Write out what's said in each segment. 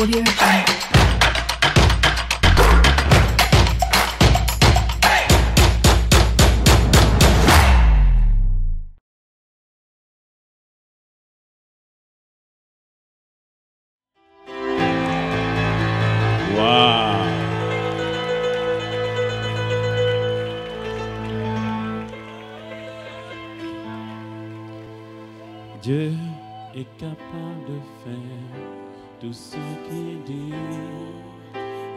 Audio Jungle. Dieu est capable de faire tout ce qu'il dit.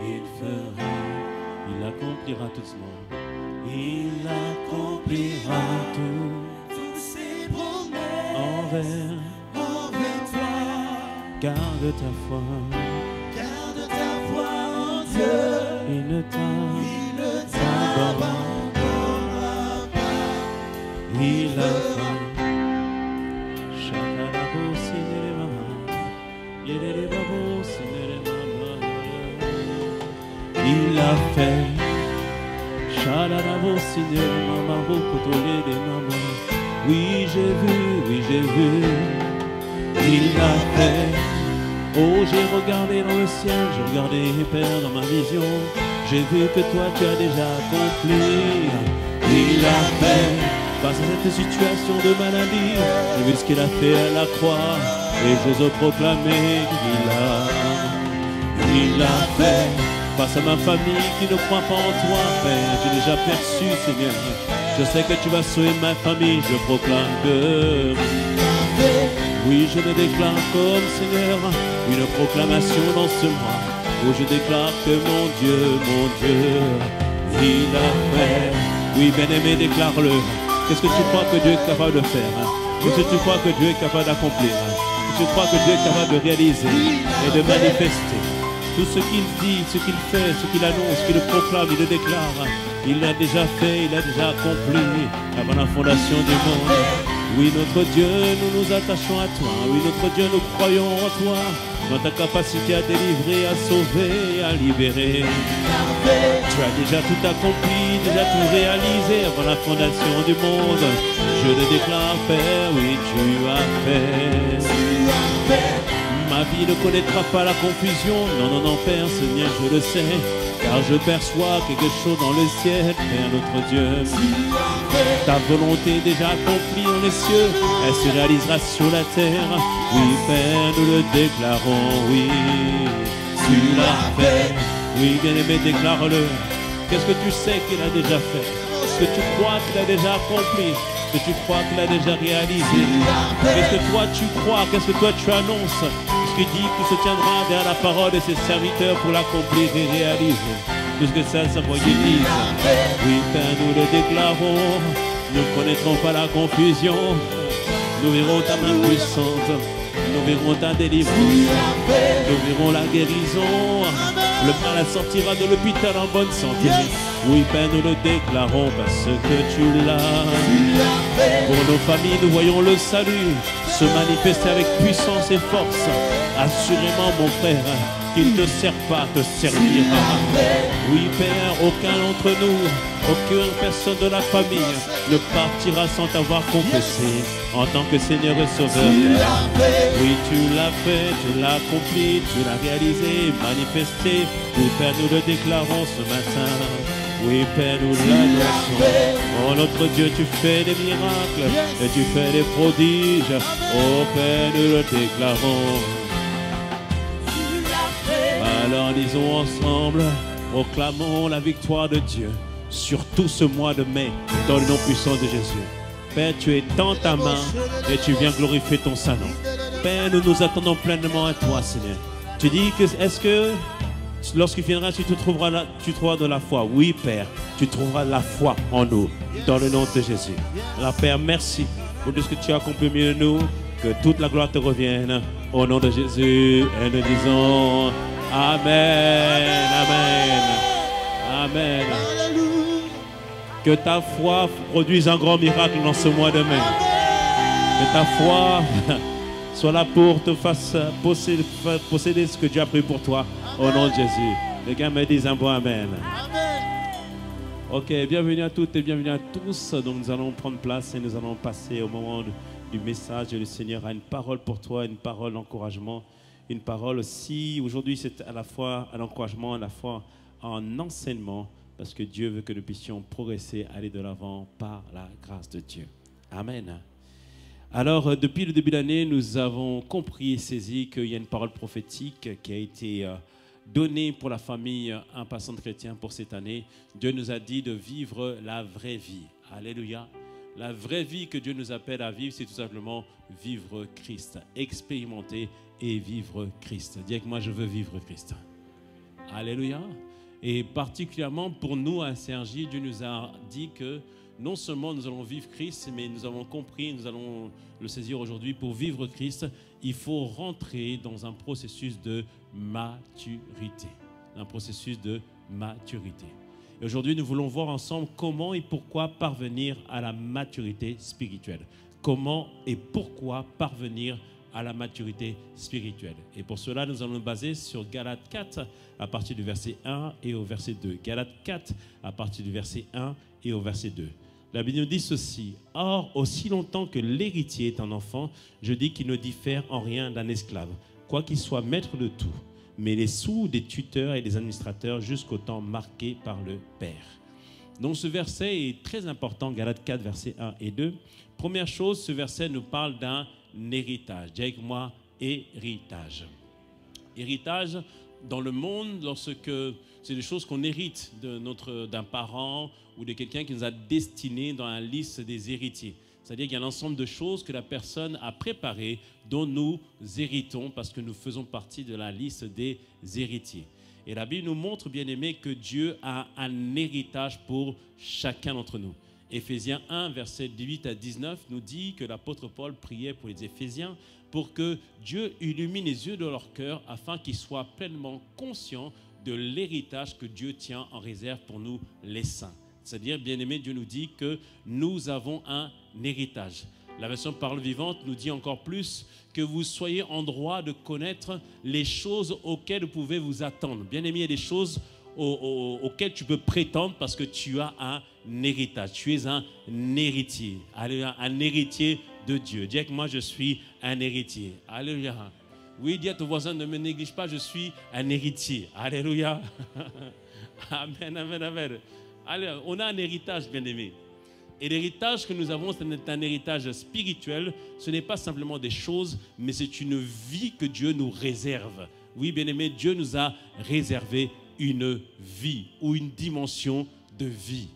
Il fera, il accomplira tout ce monde. Il accomplira toutes ses promesses envers toi. Garde ta foi en Dieu. Il ne t'abandonnera pas. Il a fait. Il a fait. Oui, j'ai vu, oui, j'ai vu. Il a fait. Oh, j'ai regardé dans le ciel, j'ai regardé, Père, dans ma vision. J'ai vu que toi, tu as déjà accompli. Il a fait. Face à cette situation de maladie, j'ai vu ce qu'il a fait à la croix. Et j'ose proclamer qu'il a fait. Face à ma famille qui ne croit pas en toi, Père, j'ai déjà perçu, Seigneur. Je sais que tu vas sauver ma famille, je proclame que oui, je le déclare comme Seigneur, une proclamation dans ce mois où je déclare que mon Dieu, il a fait. Oui, bien-aimé, déclare-le. Qu'est-ce que tu crois que Dieu est capable de faire? Qu'est-ce que tu crois que Dieu est capable d'accomplir? Qu'est-ce que tu crois que Dieu est capable de réaliser et de manifester? Tout ce qu'il dit, ce qu'il fait, ce qu'il annonce, ce qu'il proclame, il le déclare. Il l'a déjà fait, il l'a déjà accompli avant la fondation du monde. Oui, notre Dieu, nous nous attachons à toi. Oui, notre Dieu, nous croyons en toi, dans ta capacité à délivrer, à sauver, à libérer. Tu as déjà tout accompli, déjà tout réalisé avant la fondation du monde. Je le déclare, Père, oui, tu as fait. Ma vie ne connaîtra pas la confusion. Non, non, non, Père, Seigneur, je le sais, car je perçois quelque chose dans le ciel, Père, notre Dieu. Ta volonté déjà accomplie dans les cieux, elle se réalisera sur la terre. Oui, Père, nous le déclarons, oui, tu l'as fait. Oui, bien-aimé, déclare-le. Qu'est-ce que tu sais qu'il a déjà fait? Qu'est-ce que tu crois qu'il a déjà accompli? Qu'est-ce que tu crois qu'il a déjà réalisé? Qu'est-ce que toi tu crois? Qu'est-ce que toi tu annonces? Qui dit qu'il se tiendra derrière la parole de ses serviteurs pour l'accomplir et réaliser tout ce que ça s'envoie disent. Oui, Père, nous le déclarons. Nous ne connaîtrons pas la confusion. Nous verrons ta main puissante. Nous verrons ta délivrance. Nous verrons la guérison. Le malade sortira de l'hôpital en bonne santé. Oui, Père, nous le déclarons parce que tu l'as. Pour nos familles, nous voyons le salut se manifester avec puissance et force. Assurément, mon frère, qu'il ne te sert pas, te servira. Oui, Père, aucun d'entre nous, aucune personne de la famille ne partira sans t'avoir confessé en tant que Seigneur et Sauveur. Oui, tu l'as fait, tu l'as accompli, tu l'as réalisé, manifesté. Oui, Père, nous le déclarons ce matin. Oui, Père, nous l'annonçons. Oh, notre Dieu, tu fais des miracles et tu fais des prodiges. Oh, Père, nous le déclarons. Alors, disons ensemble, proclamons la victoire de Dieu sur tout ce mois de mai, dans le nom puissant de Jésus. Père, tu es dans ta main et tu viens glorifier ton Saint-Nom. Père, nous nous attendons pleinement à toi, Seigneur. Tu dis que, est-ce que lorsqu'il viendra, tu trouveras de la foi? Oui, Père, tu trouveras de la foi en nous, dans le nom de Jésus. Alors, Père, merci pour tout ce que tu as accompli mieux de nous. Que toute la gloire te revienne au nom de Jésus. Et nous disons Amen, Amen, Amen. Que ta foi produise un grand miracle dans ce mois de mai. Que ta foi soit là pour te faire posséder ce que Dieu a pris pour toi au nom de Jésus. Les gars me disent un bon Amen. Ok, bienvenue à toutes et bienvenue à tous. Donc nous allons prendre place et nous allons passer au moment du message. Le Seigneur a une parole pour toi, une parole d'encouragement, une parole aussi. Aujourd'hui, c'est à la fois un encouragement, à la fois un enseignement, parce que Dieu veut que nous puissions progresser, aller de l'avant par la grâce de Dieu. Amen. Alors, depuis le début de l'année, nous avons compris et saisi qu'il y a une parole prophétique qui a été donnée pour la famille Impatiente Chrétien pour cette année. Dieu nous a dit de vivre la vraie vie. Alléluia. La vraie vie que Dieu nous appelle à vivre, c'est tout simplement vivre Christ, expérimenter et vivre Christ. Dis avec moi, je veux vivre Christ. Alléluia. Et particulièrement pour nous à CRJ, Dieu nous a dit que non seulement nous allons vivre Christ, mais nous avons compris, nous allons le saisir aujourd'hui, pour vivre Christ, il faut rentrer dans un processus de maturité. Un processus de maturité. Et aujourd'hui, nous voulons voir ensemble comment et pourquoi parvenir à la maturité spirituelle. Comment et pourquoi parvenir à la maturité spirituelle. Et pour cela, nous allons nous baser sur Galates 4 à partir du verset 1 et au verset 2. Galates 4 à partir du verset 1 et au verset 2. La Bible nous dit ceci: « Or, aussi longtemps que l'héritier est un enfant, je dis qu'il ne diffère en rien d'un esclave, quoiqu'il soit maître de tout, mais les sous des tuteurs et des administrateurs jusqu'au temps marqué par le Père. » Donc ce verset est très important, Galates 4, versets 1 et 2. Première chose, ce verset nous parle d'un héritage. Dis avec moi, héritage. Héritage, dans le monde, lorsque c'est des choses qu'on hérite d'un parent ou de quelqu'un qui nous a destinés dans la liste des héritiers. C'est-à-dire qu'il y a un ensemble de choses que la personne a préparées dont nous héritons parce que nous faisons partie de la liste des héritiers. Et la Bible nous montre, bien aimé, que Dieu a un héritage pour chacun d'entre nous. Éphésiens 1, versets 18 à 19 nous dit que l'apôtre Paul priait pour les Éphésiens pour que Dieu illumine les yeux de leur cœur afin qu'ils soient pleinement conscients de l'héritage que Dieu tient en réserve pour nous, les saints. C'est-à-dire, bien aimé, Dieu nous dit que nous avons un héritage. La version Parole vivante nous dit encore plus que vous soyez en droit de connaître les choses auxquelles vous pouvez vous attendre. Bien aimé, il y a des choses auxquelles tu peux prétendre parce que tu as un héritage. Tu es un héritier. Alléluia, un héritier de Dieu. Dis avec moi, je suis un héritier. Alléluia. Oui, dis à ton voisin, ne me néglige pas, je suis un héritier. Alléluia. Amen, amen, amen. Alléluia. On a un héritage, bien aimé. Et l'héritage que nous avons, c'est un héritage spirituel. Ce n'est pas simplement des choses, mais c'est une vie que Dieu nous réserve. Oui, bien aimé, Dieu nous a réservé une vie ou une dimension de vie.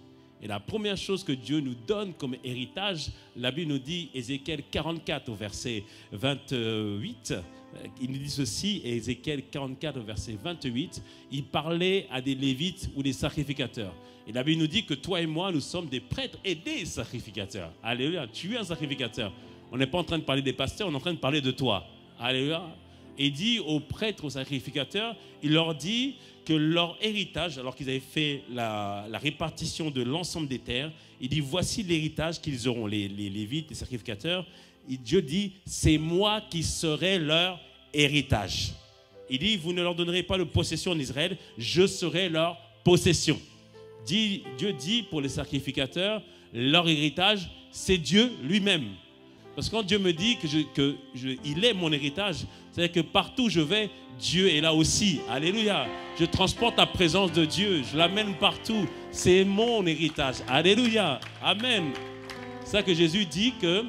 Et la première chose que Dieu nous donne comme héritage, la Bible nous dit, Ézéchiel 44 au verset 28, il nous dit ceci, et Ézéchiel 44 au verset 28, il parlait à des Lévites ou des sacrificateurs. Et la Bible nous dit que toi et moi, nous sommes des prêtres et des sacrificateurs. Alléluia, tu es un sacrificateur. On n'est pas en train de parler des pasteurs, on est en train de parler de toi. Alléluia. Et il dit aux prêtres, aux sacrificateurs, il leur dit que leur héritage, alors qu'ils avaient fait la répartition de l'ensemble des terres, il dit voici l'héritage qu'ils auront, les Lévites, les sacrificateurs. Et Dieu dit, c'est moi qui serai leur héritage. Il dit, vous ne leur donnerez pas de possession en Israël, je serai leur possession. Dieu dit pour les sacrificateurs, leur héritage, c'est Dieu lui-même. Parce que quand Dieu me dit qu'il est mon héritage, c'est-à-dire que partout où je vais, Dieu est là aussi. Alléluia. Je transporte la présence de Dieu, je l'amène partout. C'est mon héritage. Alléluia. Amen. C'est ça que Jésus dit que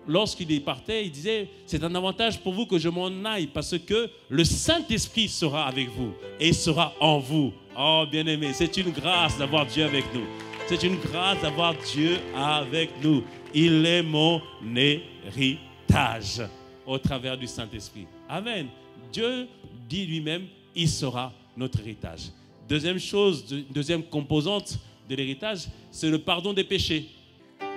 lorsqu'il partait, il disait, c'est un avantage pour vous que je m'en aille parce que le Saint-Esprit sera avec vous et sera en vous. Oh, bien-aimé, c'est une grâce d'avoir Dieu avec nous. C'est une grâce d'avoir Dieu avec nous. Il est mon héritage au travers du Saint-Esprit. Amen. Dieu dit lui-même, il sera notre héritage. Deuxième chose, deuxième composante de l'héritage, c'est le pardon des péchés.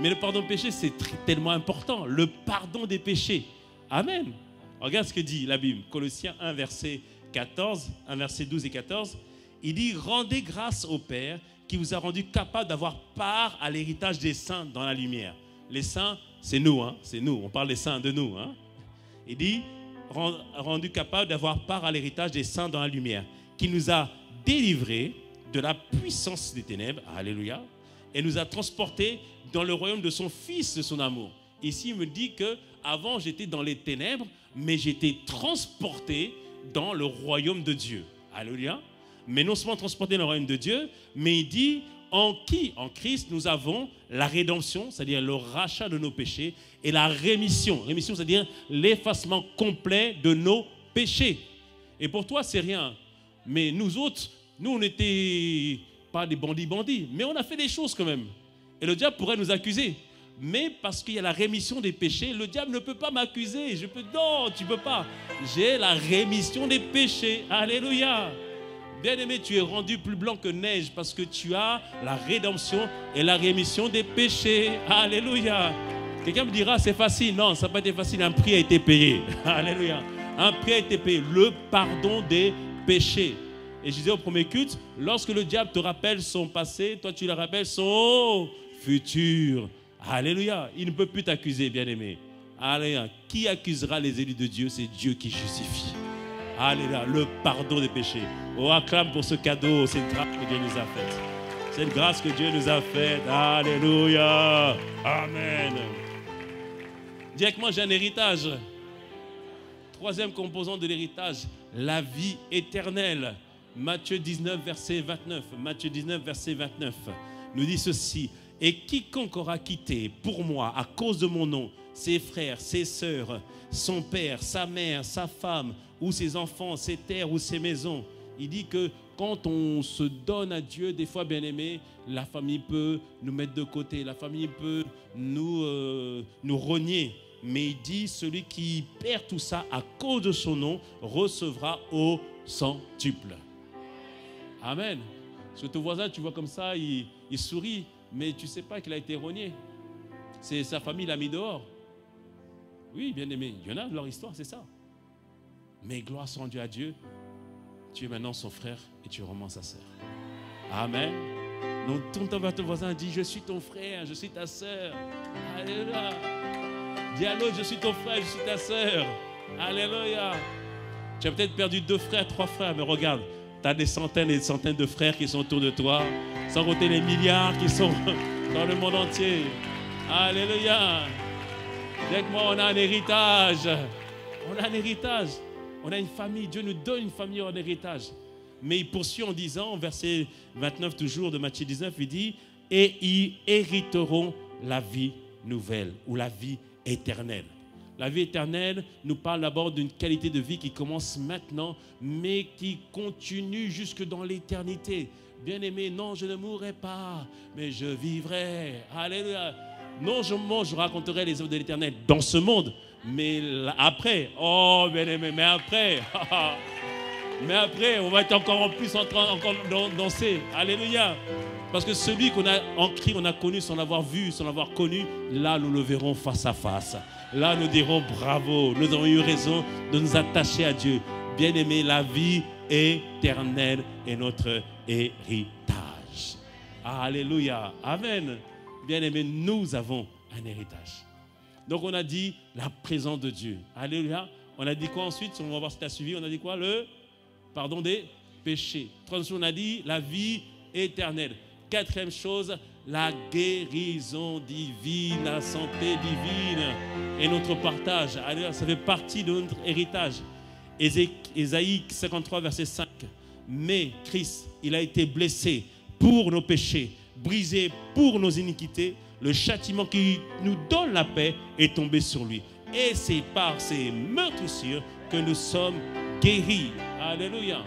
Mais le pardon des péchés, c'est tellement important. Le pardon des péchés. Amen. Regarde ce que dit la Bible. Colossiens 1, verset 14, 1 verset 12 et 14. Il dit, rendez grâce au Père qui vous a rendu capable d'avoir part à l'héritage des saints dans la lumière. Les saints, c'est nous, hein? C'est nous. On parle des saints de nous. Hein? Il dit, rendu capable d'avoir part à l'héritage des saints dans la lumière, qui nous a délivrés de la puissance des ténèbres, alléluia, et nous a transportés dans le royaume de son Fils, de son amour. Ici, il me dit que avant j'étais dans les ténèbres, mais j'étais transporté dans le royaume de Dieu. Alléluia. Mais non seulement transporté dans le royaume de Dieu, mais il dit en qui, en Christ, nous avons la rédemption, c'est-à-dire le rachat de nos péchés, et la rémission. Rémission, c'est-à-dire l'effacement complet de nos péchés. Et pour toi, c'est rien. Mais nous autres, nous, on n'était pas des bandits, mais on a fait des choses quand même. Et le diable pourrait nous accuser. Mais parce qu'il y a la rémission des péchés, le diable ne peut pas m'accuser. Non, tu ne peux pas. J'ai la rémission des péchés. Alléluia. Bien-aimé, tu es rendu plus blanc que neige parce que tu as la rédemption et la rémission des péchés. Alléluia. Quelqu'un me dira, c'est facile. Non, ça n'a pas été facile. Un prix a été payé. Alléluia. Un prix a été payé. Le pardon des péchés. Et je disais au premier culte, lorsque le diable te rappelle son passé, toi tu le rappelles son futur. Alléluia. Il ne peut plus t'accuser, bien-aimé. Alléluia. Qui accusera les élus de Dieu? C'est Dieu qui justifie. Alléluia. Le pardon des péchés. Oh, acclame pour ce cadeau, cette grâce que Dieu nous a faite. Cette grâce que Dieu nous a faite. Alléluia. Amen. Dis avec moi, j'ai un héritage. Troisième composant de l'héritage, la vie éternelle. Matthieu 19, verset 29. Matthieu 19, verset 29 nous dit ceci. Et quiconque aura quitté pour moi, à cause de mon nom, ses frères, ses sœurs, son père, sa mère, sa femme, ou ses enfants, ses terres ou ses maisons. Il dit que quand on se donne à Dieu, des fois, bien aimé, la famille peut nous mettre de côté, la famille peut nous renier. Mais il dit, celui qui perd tout ça à cause de son nom, recevra au centuple. Amen. Parce que ton voisin, tu vois comme ça, il sourit, mais tu ne sais pas qu'il a été rogné. C'est sa famille l'a mis dehors. Oui, bien aimé, il y en a de leur histoire, c'est ça. Mais gloire soit rendue à Dieu, tu es maintenant son frère et tu es vraiment sa sœur. Amen. Donc tourne vers ton voisin et dis, je suis ton frère, je suis ta sœur. Alléluia. Dis à l'autre, je suis ton frère, je suis ta sœur. Alléluia. Tu as peut-être perdu 2 frères, 3 frères, mais regarde, tu as des centaines et des centaines de frères qui sont autour de toi, sans compter les milliards qui sont dans le monde entier. Alléluia. Avec moi, on a un héritage. On a un héritage. On a une famille. Dieu nous donne une famille en héritage. Mais il poursuit en disant, verset 29 toujours de Matthieu 19, il dit, et ils hériteront la vie nouvelle ou la vie éternelle. La vie éternelle nous parle d'abord d'une qualité de vie qui commence maintenant, mais qui continue jusque dans l'éternité. Bien-aimé, non, je ne mourrai pas, mais je vivrai. Alléluia. Non seulement je raconterai les œuvres de l'éternel dans ce monde, mais après, oh bien-aimé, mais après, on va être encore en plus en train de danser. Alléluia. Parce que celui qu'on a en Christ, on a connu sans l'avoir vu, sans l'avoir connu, là nous le verrons face à face. Là nous dirons bravo, nous avons eu raison de nous attacher à Dieu. Bien-aimé, la vie éternelle est notre héritage. Alléluia. Amen. Bien-aimé, nous avons un héritage. Donc on a dit la présence de Dieu. Alléluia. On a dit quoi ensuite? On va voir si tu as suivi. On a dit quoi? Le pardon des péchés. Troisième, on a dit la vie éternelle. Quatrième chose, la guérison divine, la santé divine et notre partage. Alléluia. Ça fait partie de notre héritage. Ésaïe 53, verset 5. Mais Christ, il a été blessé pour nos péchés, brisé pour nos iniquités. Le châtiment qui nous donne la paix est tombé sur lui. Et c'est par ses meurtrissures que nous sommes guéris. Alléluia.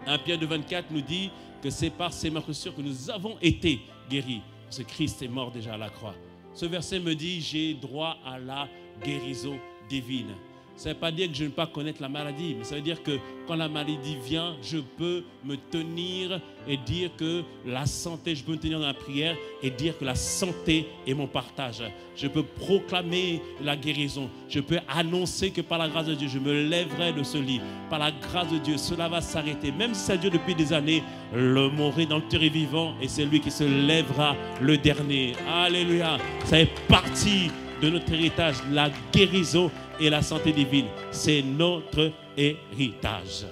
1 Pierre 2,24 nous dit que c'est par ses meurtrissures que nous avons été guéris. Parce que Christ est mort déjà à la croix. Ce verset me dit, j'ai droit à la guérison divine. Ça ne veut pas dire que je ne vais pas connaître la maladie, mais ça veut dire que quand la maladie vient, je peux me tenir et dire que la santé, je peux me tenir dans la prière et dire que la santé est mon partage. Je peux proclamer la guérison. Je peux annoncer que par la grâce de Dieu, je me lèverai de ce lit. Par la grâce de Dieu, cela va s'arrêter. Même si ça dure depuis des années, le mort est dans le terre vivant et c'est lui qui se lèvera le dernier. Alléluia. Ça est parti de notre héritage, la guérison et la santé divine. C'est notre héritage.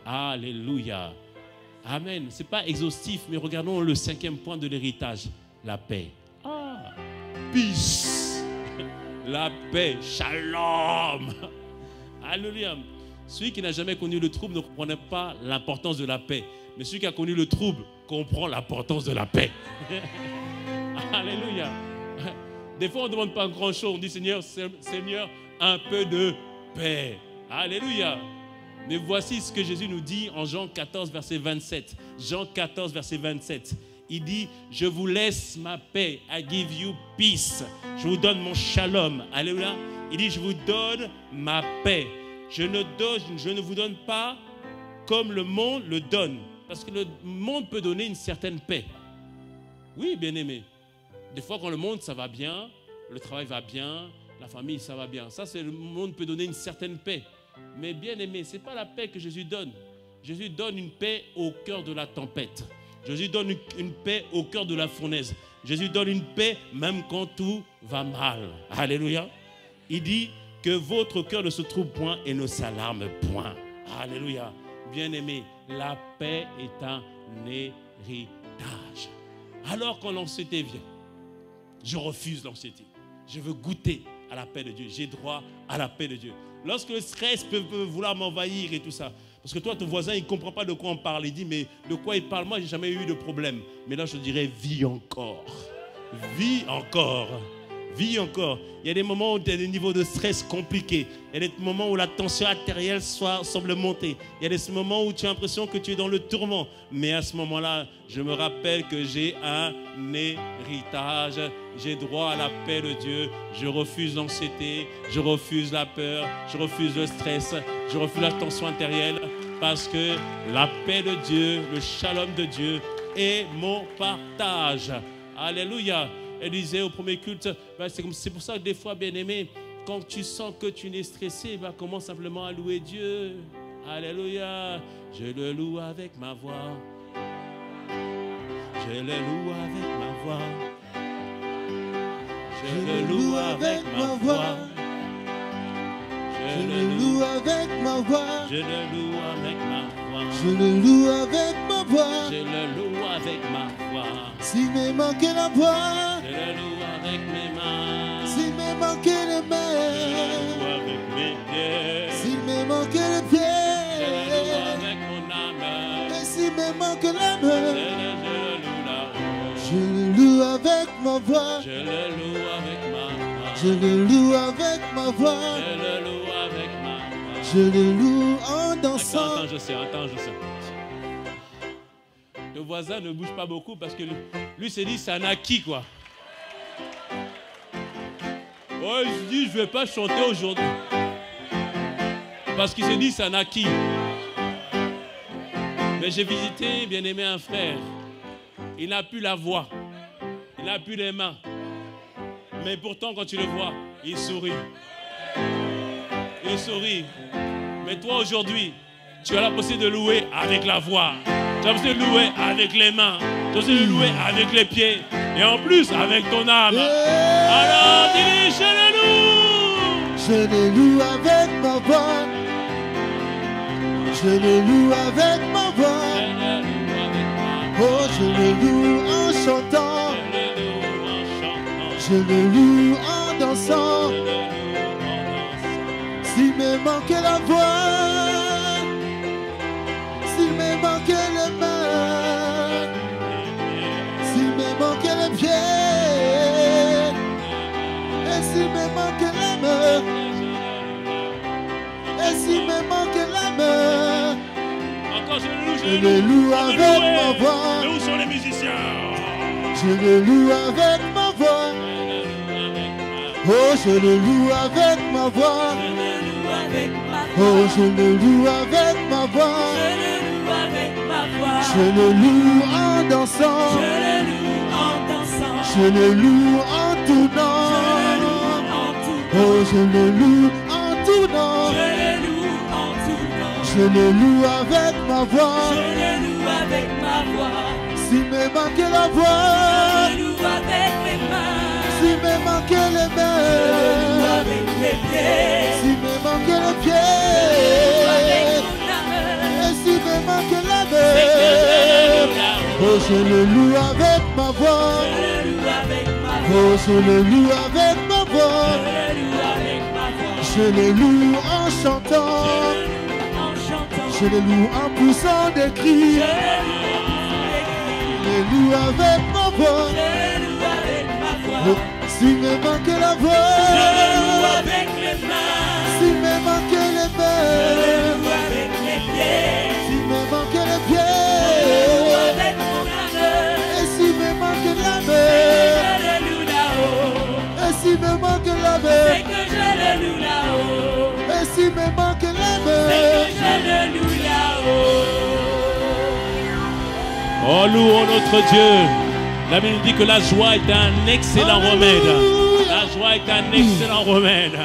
Alléluia. Amen. Ce n'est pas exhaustif, mais regardons le 5e point de l'héritage, la paix. Peace. la paix. Shalom. Alléluia. Celui qui n'a jamais connu le trouble ne comprenait pas l'importance de la paix. Mais celui qui a connu le trouble comprend l'importance de la paix. Alléluia. Des fois, on ne demande pas grand-chose. On dit, Seigneur, Seigneur, un peu de paix. Alléluia. Mais voici ce que Jésus nous dit en Jean 14, verset 27. Jean 14, verset 27. Il dit, je vous laisse ma paix. I give you peace. Je vous donne mon shalom. Alléluia. Il dit, je vous donne ma paix. Je ne vous donne pas comme le monde le donne. Parce que le monde peut donner une certaine paix. Oui, bien-aimé. Des fois, quand le monde, ça va bien, le travail va bien, la famille, ça va bien. Ça, c'est le monde peut donner une certaine paix. Mais bien-aimé, ce n'est pas la paix que Jésus donne. Jésus donne une paix au cœur de la tempête. Jésus donne une paix au cœur de la fournaise. Jésus donne une paix même quand tout va mal. Alléluia. Il dit que votre cœur ne se trouble point et ne s'alarme point. Alléluia. Bien-aimé, la paix est un héritage. Alors quand l'anxiété vient, je refuse l'anxiété. Je veux goûter à la paix de Dieu. J'ai droit à la paix de Dieu. Lorsque le stress peut vouloir m'envahir et tout ça, parce que toi, ton voisin, il ne comprend pas de quoi on parle. Il dit, mais de quoi il parle? Moi, je n'ai jamais eu de problème. Mais là, je dirais, vis encore. Vis encore. Vis encore. Il y a des moments où tu as des niveaux de stress compliqués. Il y a des moments où la tension artérielle semble monter. Il y a des moments où tu as l'impression que tu es dans le tourment. Mais à ce moment-là, je me rappelle que j'ai un héritage. J'ai droit à la paix de Dieu. Je refuse l'anxiété. Je refuse la peur. Je refuse le stress. Je refuse la tension artérielle. Parce que la paix de Dieu, le shalom de Dieu est mon partage. Alléluia. Elle disait au premier culte, c'est pour ça que des fois, bien-aimé, quand tu sens que tu es stressé, commence simplement à louer Dieu. Alléluia. Je le loue avec ma voix. Je le loue avec ma voix. Je le loue avec ma voix. Je le loue avec ma voix. Je le loue avec ma voix. Je le loue avec ma voix. Je le loue avec ma voix. S'il me manquait la voix, je le loue avec mes mains. S'il me manquait les mains, je le loue avec mes pieds. S'il me manquait les pieds, je le loue avec mon âme. Et s'il me manque l'âme, je le loue avec ma voix. Je le loue avec ma voix. Je le loue avec ma voix. Je le loue avec ma voix. Je le loue en dansant. Attends, je sais. Le voisin ne bouge pas beaucoup parce que lui s'est dit, c'est un acquis, quoi. Ouais, il se dit, je ne vais pas chanter aujourd'hui. Parce qu'il s'est dit, c'est un acquis. Mais j'ai visité, bien aimé, un frère. Il n'a plus la voix. Il n'a plus les mains. Mais pourtant, quand tu le vois, il sourit. Il sourit. Mais toi, aujourd'hui, tu as la possibilité de louer avec la voix. Tu as la possibilité de louer avec les mains. Tu as la possibilité de louer avec les pieds. Et en plus, avec ton âme. Alors, dis, je le loue. Je le loue avec ma voix. Je le loue avec ma voix. Oh, je le loue en chantant. Je le loue en dansant. S'il me manquait la voix, s'il me manquait les mains, s'il me manquait les pieds, et s'il me manquait la main, et s'il me manquait la main, encore je le loue avec ma voix. Mais où sont les musiciens? Je le loue avec ma voix. Oh, je le loue avec ma voix. Oh, je le loue avec ma voix. Je le loue en dansant. Je le loue en tournant. Oh, je le loue en tournant. Je le loue avec ma voix. S'il me manquait la voix, s'il me manquait les mains, s'il me manquait les pieds, et s'il me manquait la main, oh, je le loue avec ma voix. Oh, je le loue avec ma voix. voix. Je le loue en chantant. Je le loue en poussant des cris. Je le loue avec ma voix. S'il me manque la voix, s'il me manque les mains, s'il me manque les pieds, et s'il me manque la main, et s'il me manque la main, et s'il me manque la main, oh, louons notre Dieu. La Bible dit que la joie est un excellent remède. La joie est un excellent remède.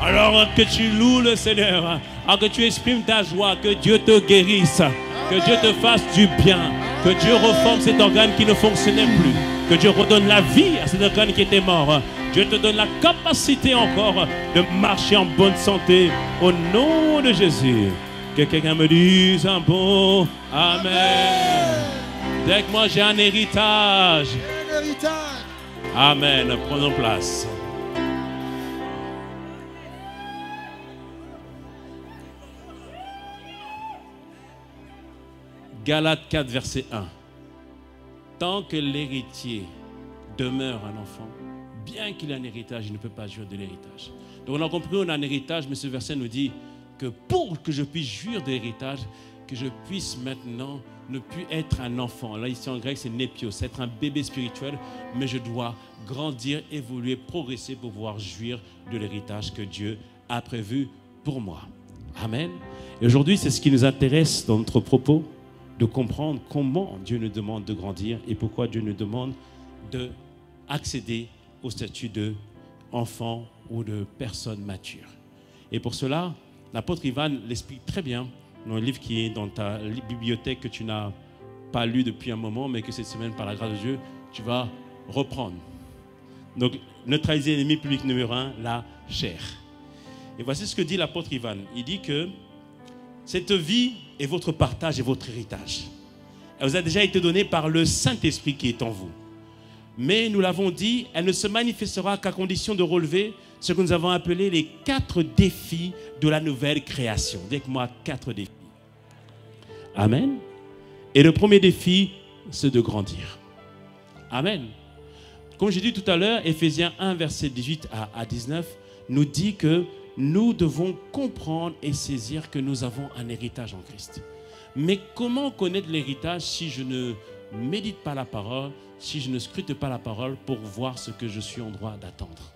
Alors que tu loues le Seigneur, alors que tu exprimes ta joie, que Dieu te guérisse, que Dieu te fasse du bien, que Dieu reforme cet organe qui ne fonctionnait plus, que Dieu redonne la vie à cet organe qui était mort. Dieu te donne la capacité encore de marcher en bonne santé au nom de Jésus. Que quelqu'un me dise un bon Amen. Dès que moi j'ai un héritage. Amen. Prenons place. Galates 4, verset 1. Tant que l'héritier demeure un enfant, bien qu'il ait un héritage, il ne peut pas jouir de l'héritage. Donc on a compris, on a un héritage, mais ce verset nous dit que pour que je puisse jouir de l'héritage, que je puisse maintenant ne plus être un enfant. Là, ici en grec, c'est népios, c'est être un bébé spirituel, mais je dois grandir, évoluer, progresser pour pouvoir jouir de l'héritage que Dieu a prévu pour moi. Amen. Et aujourd'hui, c'est ce qui nous intéresse dans notre propos, de comprendre comment Dieu nous demande de grandir et pourquoi Dieu nous demande d'accéder au statut d'enfant ou de personne mature. Et pour cela, l'apôtre Ivan l'explique très bien dans le livre qui est dans ta bibliothèque que tu n'as pas lu depuis un moment, mais que cette semaine, par la grâce de Dieu, tu vas reprendre. Donc, neutraliser l'ennemi public numéro 1, la chair. Et voici ce que dit l'apôtre Ivan. Il dit que cette vie est votre partage et votre héritage. Elle vous a déjà été donnée par le Saint-Esprit qui est en vous. Mais nous l'avons dit, elle ne se manifestera qu'à condition de relever ce que nous avons appelé les 4 défis de la nouvelle création. Dites-moi 4 défis. Amen. Et le premier défi, c'est de grandir. Amen. Comme j'ai dit tout à l'heure, Éphésiens 1, verset 18 à 19, nous dit que nous devons comprendre et saisir que nous avons un héritage en Christ. Mais comment connaître l'héritage si je ne médite pas la parole, si je ne scrute pas la parole pour voir ce que je suis en droit d'attendre?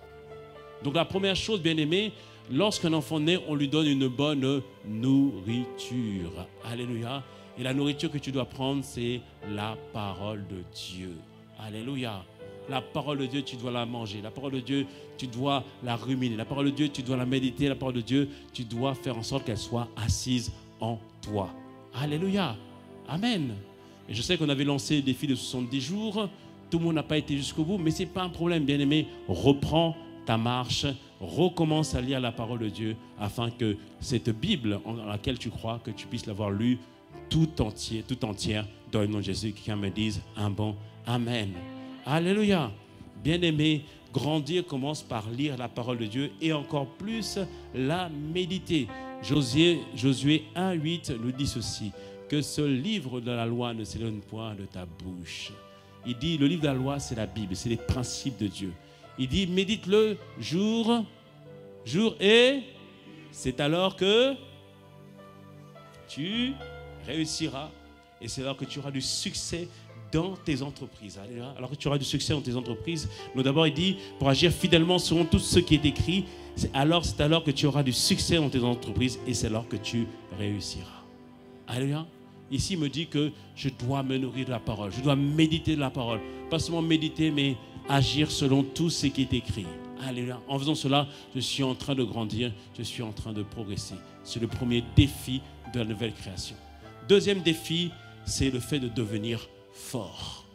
Donc la première chose, bien aimé, lorsqu'un enfant naît, on lui donne une bonne nourriture. Alléluia. Et la nourriture que tu dois prendre, c'est la parole de Dieu. Alléluia. La parole de Dieu, tu dois la manger. La parole de Dieu, tu dois la ruminer. La parole de Dieu, tu dois la méditer. La parole de Dieu, tu dois faire en sorte qu'elle soit assise en toi. Alléluia. Amen. Et je sais qu'on avait lancé le défi de 70 jours. Tout le monde n'a pas été jusqu'au bout, mais ce n'est pas un problème, bien aimé. Reprends ta marche, recommence à lire la parole de Dieu afin que cette Bible en laquelle tu crois, que tu puisses l'avoir lue tout entière dans le nom de Jésus. Quelqu'un me dise un bon Amen. Alléluia. Bien-aimé, grandir commence par lire la parole de Dieu et encore plus la méditer. Josué 1:8 nous dit ceci, que ce livre de la loi ne s'éloigne point de ta bouche. Il dit, le livre de la loi, c'est la Bible, c'est les principes de Dieu. Il dit, médite-le jour et c'est alors que tu réussiras et c'est alors que tu auras du succès dans tes entreprises. Alors que tu auras du succès dans tes entreprises, nous d'abord il dit, pour agir fidèlement selon tout ce qui est écrit, c'est alors que tu auras du succès dans tes entreprises et c'est alors que tu réussiras. Alléluia. Ici, il me dit que je dois me nourrir de la parole, je dois méditer de la parole. Pas seulement méditer, mais agir selon tout ce qui est écrit. Alléluia. En faisant cela, je suis en train de grandir, je suis en train de progresser. C'est le premier défi de la nouvelle création. Deuxième défi, c'est le fait de devenir fort.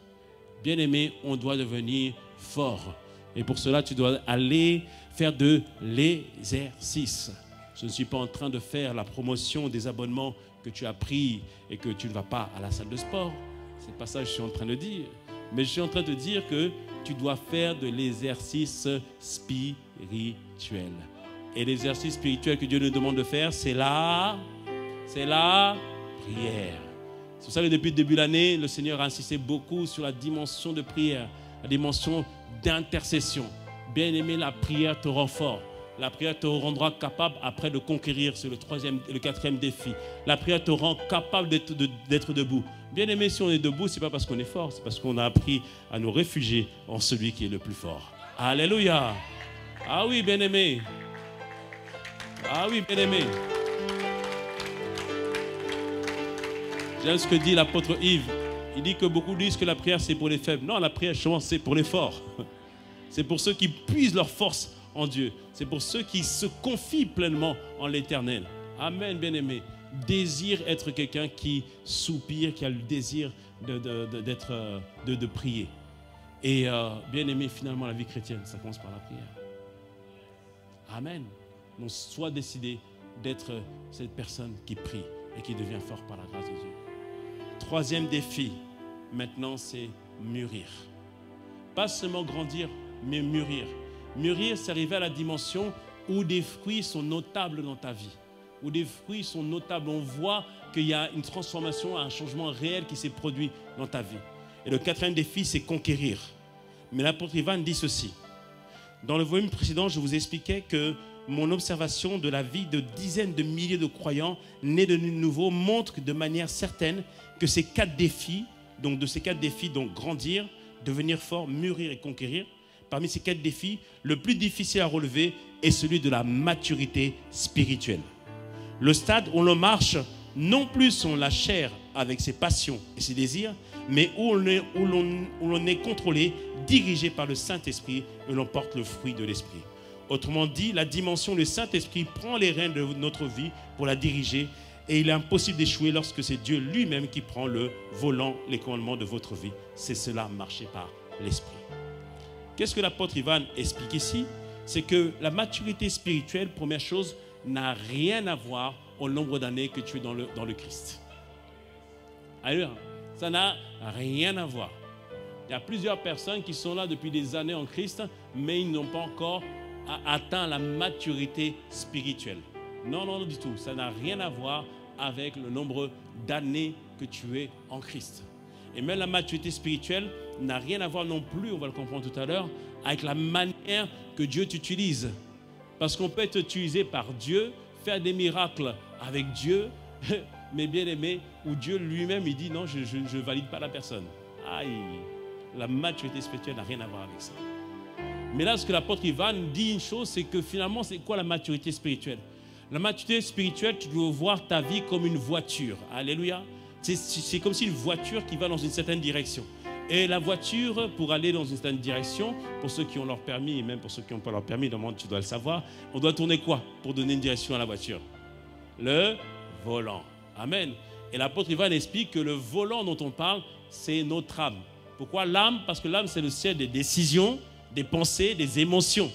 Bien aimé, on doit devenir fort. Et pour cela, tu dois aller faire de l'exercice. Je ne suis pas en train de faire la promotion des abonnements que tu as pris et que tu ne vas pas à la salle de sport. Ce n'est pas ça que je suis en train de dire. Mais je suis en train de dire que tu dois faire de l'exercice spirituel. spirituel. Et l'exercice spirituel que Dieu nous demande de faire, c'est la prière. C'est pour ça que depuis le début de l'année, le Seigneur a insisté beaucoup sur la dimension de prière, la dimension d'intercession. Bien-aimé, la prière te rend fort. La prière te rendra capable après de conquérir. C'est le troisième et le quatrième défi. La prière te rend capable d'être debout. Bien-aimé, si on est debout, ce n'est pas parce qu'on est fort, c'est parce qu'on a appris à nous réfugier en celui qui est le plus fort. Alléluia. Ah oui, bien-aimé. Ah oui, bien-aimé. J'aime ce que dit l'apôtre Yves. Il dit que beaucoup disent que la prière, c'est pour les faibles. Non, la prière, c'est pour les forts. C'est pour ceux qui puisent leur force en Dieu. C'est pour ceux qui se confient pleinement en l'Éternel. Amen, bien-aimé. Désire être quelqu'un qui soupire, qui a le désir de prier. Et bien-aimé, finalement, la vie chrétienne, ça commence par la prière. Amen. Donc, sois décidé d'être cette personne qui prie et qui devient fort par la grâce de Dieu. Troisième défi, maintenant, c'est mûrir. Pas seulement grandir, mais mûrir. Mûrir, c'est arriver à la dimension où des fruits sont notables dans ta vie. Où des fruits sont notables. On voit qu'il y a une transformation, un changement réel qui s'est produit dans ta vie. Et le quatrième défi, c'est conquérir. Mais l'apôtre Ivan dit ceci. Dans le volume précédent, je vous expliquais que mon observation de la vie de dizaines de milliers de croyants nés de nouveau montre de manière certaine que ces quatre défis, donc grandir, devenir fort, mûrir et conquérir, parmi ces quatre défis, le plus difficile à relever est celui de la maturité spirituelle. Le stade où l'on marche non plus sur la chair avec ses passions et ses désirs, mais où l'on est contrôlé, dirigé par le Saint-Esprit et l'on porte le fruit de l'Esprit. Autrement dit, la dimension où le Saint-Esprit prend les rênes de notre vie pour la diriger et il est impossible d'échouer lorsque c'est Dieu lui-même qui prend le volant, les commandements de votre vie. C'est cela, marcher par l'Esprit. Qu'est-ce que l'apôtre Ivan explique ici? C'est que la maturité spirituelle, première chose, n'a rien à voir au nombre d'années que tu es dans le Christ. Alléluia. Ça n'a rien à voir. Il y a plusieurs personnes qui sont là depuis des années en Christ, mais ils n'ont pas encore atteint la maturité spirituelle. Non, non, du tout. Ça n'a rien à voir avec le nombre d'années que tu es en Christ. Et même la maturité spirituelle n'a rien à voir non plus, on va le comprendre tout à l'heure, avec la manière que Dieu t'utilise. Parce qu'on peut être utilisé par Dieu, faire des miracles avec Dieu, mais bien aimé, où Dieu lui-même, il dit non, je ne valide pas la personne. Aïe, la maturité spirituelle n'a rien à voir avec ça. Mais là, ce que l'apôtre Ivan dit une chose, c'est que finalement, c'est quoi la maturité spirituelle? La maturité spirituelle, tu dois voir ta vie comme une voiture. Alléluia. C'est comme si une voiture qui va dans une certaine direction. Et la voiture, pour aller dans une certaine direction, pour ceux qui ont leur permis, et même pour ceux qui n'ont pas leur permis, normalement tu dois le savoir, on doit tourner quoi pour donner une direction à la voiture? Le volant. Amen. Et l'apôtre Ivan explique que le volant dont on parle, c'est notre âme. Pourquoi l'âme? Parce que l'âme, c'est le siège des décisions, des pensées, des émotions.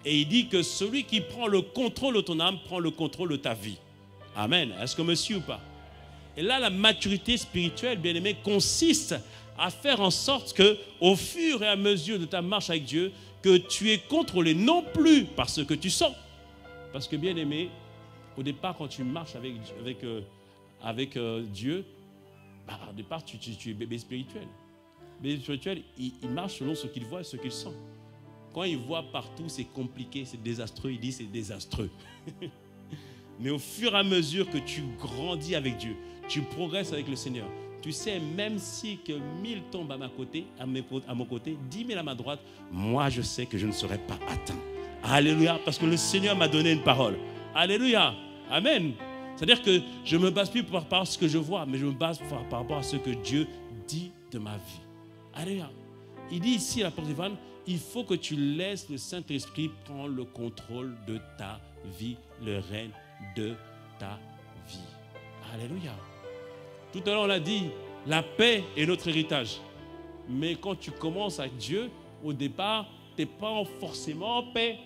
Et il dit que celui qui prend le contrôle de ton âme prend le contrôle de ta vie. Amen. Est-ce que me suit ou pas? Et là, la maturité spirituelle, bien aimé, consiste à faire en sorte que, au fur et à mesure de ta marche avec Dieu, que tu es contrôlé non plus par ce que tu sens. Parce que, bien aimé, au départ, quand tu marches avec Dieu, au départ, tu es bébé spirituel. Bébé spirituel, il marche selon ce qu'il voit et ce qu'il sent. Quand il voit partout, c'est compliqué, c'est désastreux, il dit c'est désastreux. Mais au fur et à mesure que tu grandis avec Dieu, tu progresses avec le Seigneur. Tu sais, même si que 1000 tombent à mon côté, 10 000 à ma droite, moi je sais que je ne serai pas atteint. Alléluia, parce que le Seigneur m'a donné une parole. Alléluia, amen. C'est-à-dire que je ne me base plus par rapport à ce que je vois, mais je me base par rapport à ce que Dieu dit de ma vie. Alléluia. Il dit ici, l'apôtre Ivan, il faut que tu laisses le Saint-Esprit prendre le contrôle de ta vie, le règne de ta vie. Alléluia. Tout à l'heure, on l'a dit, la paix est notre héritage. Mais quand tu commences avec Dieu, au départ, tu n'es pas forcément en paix.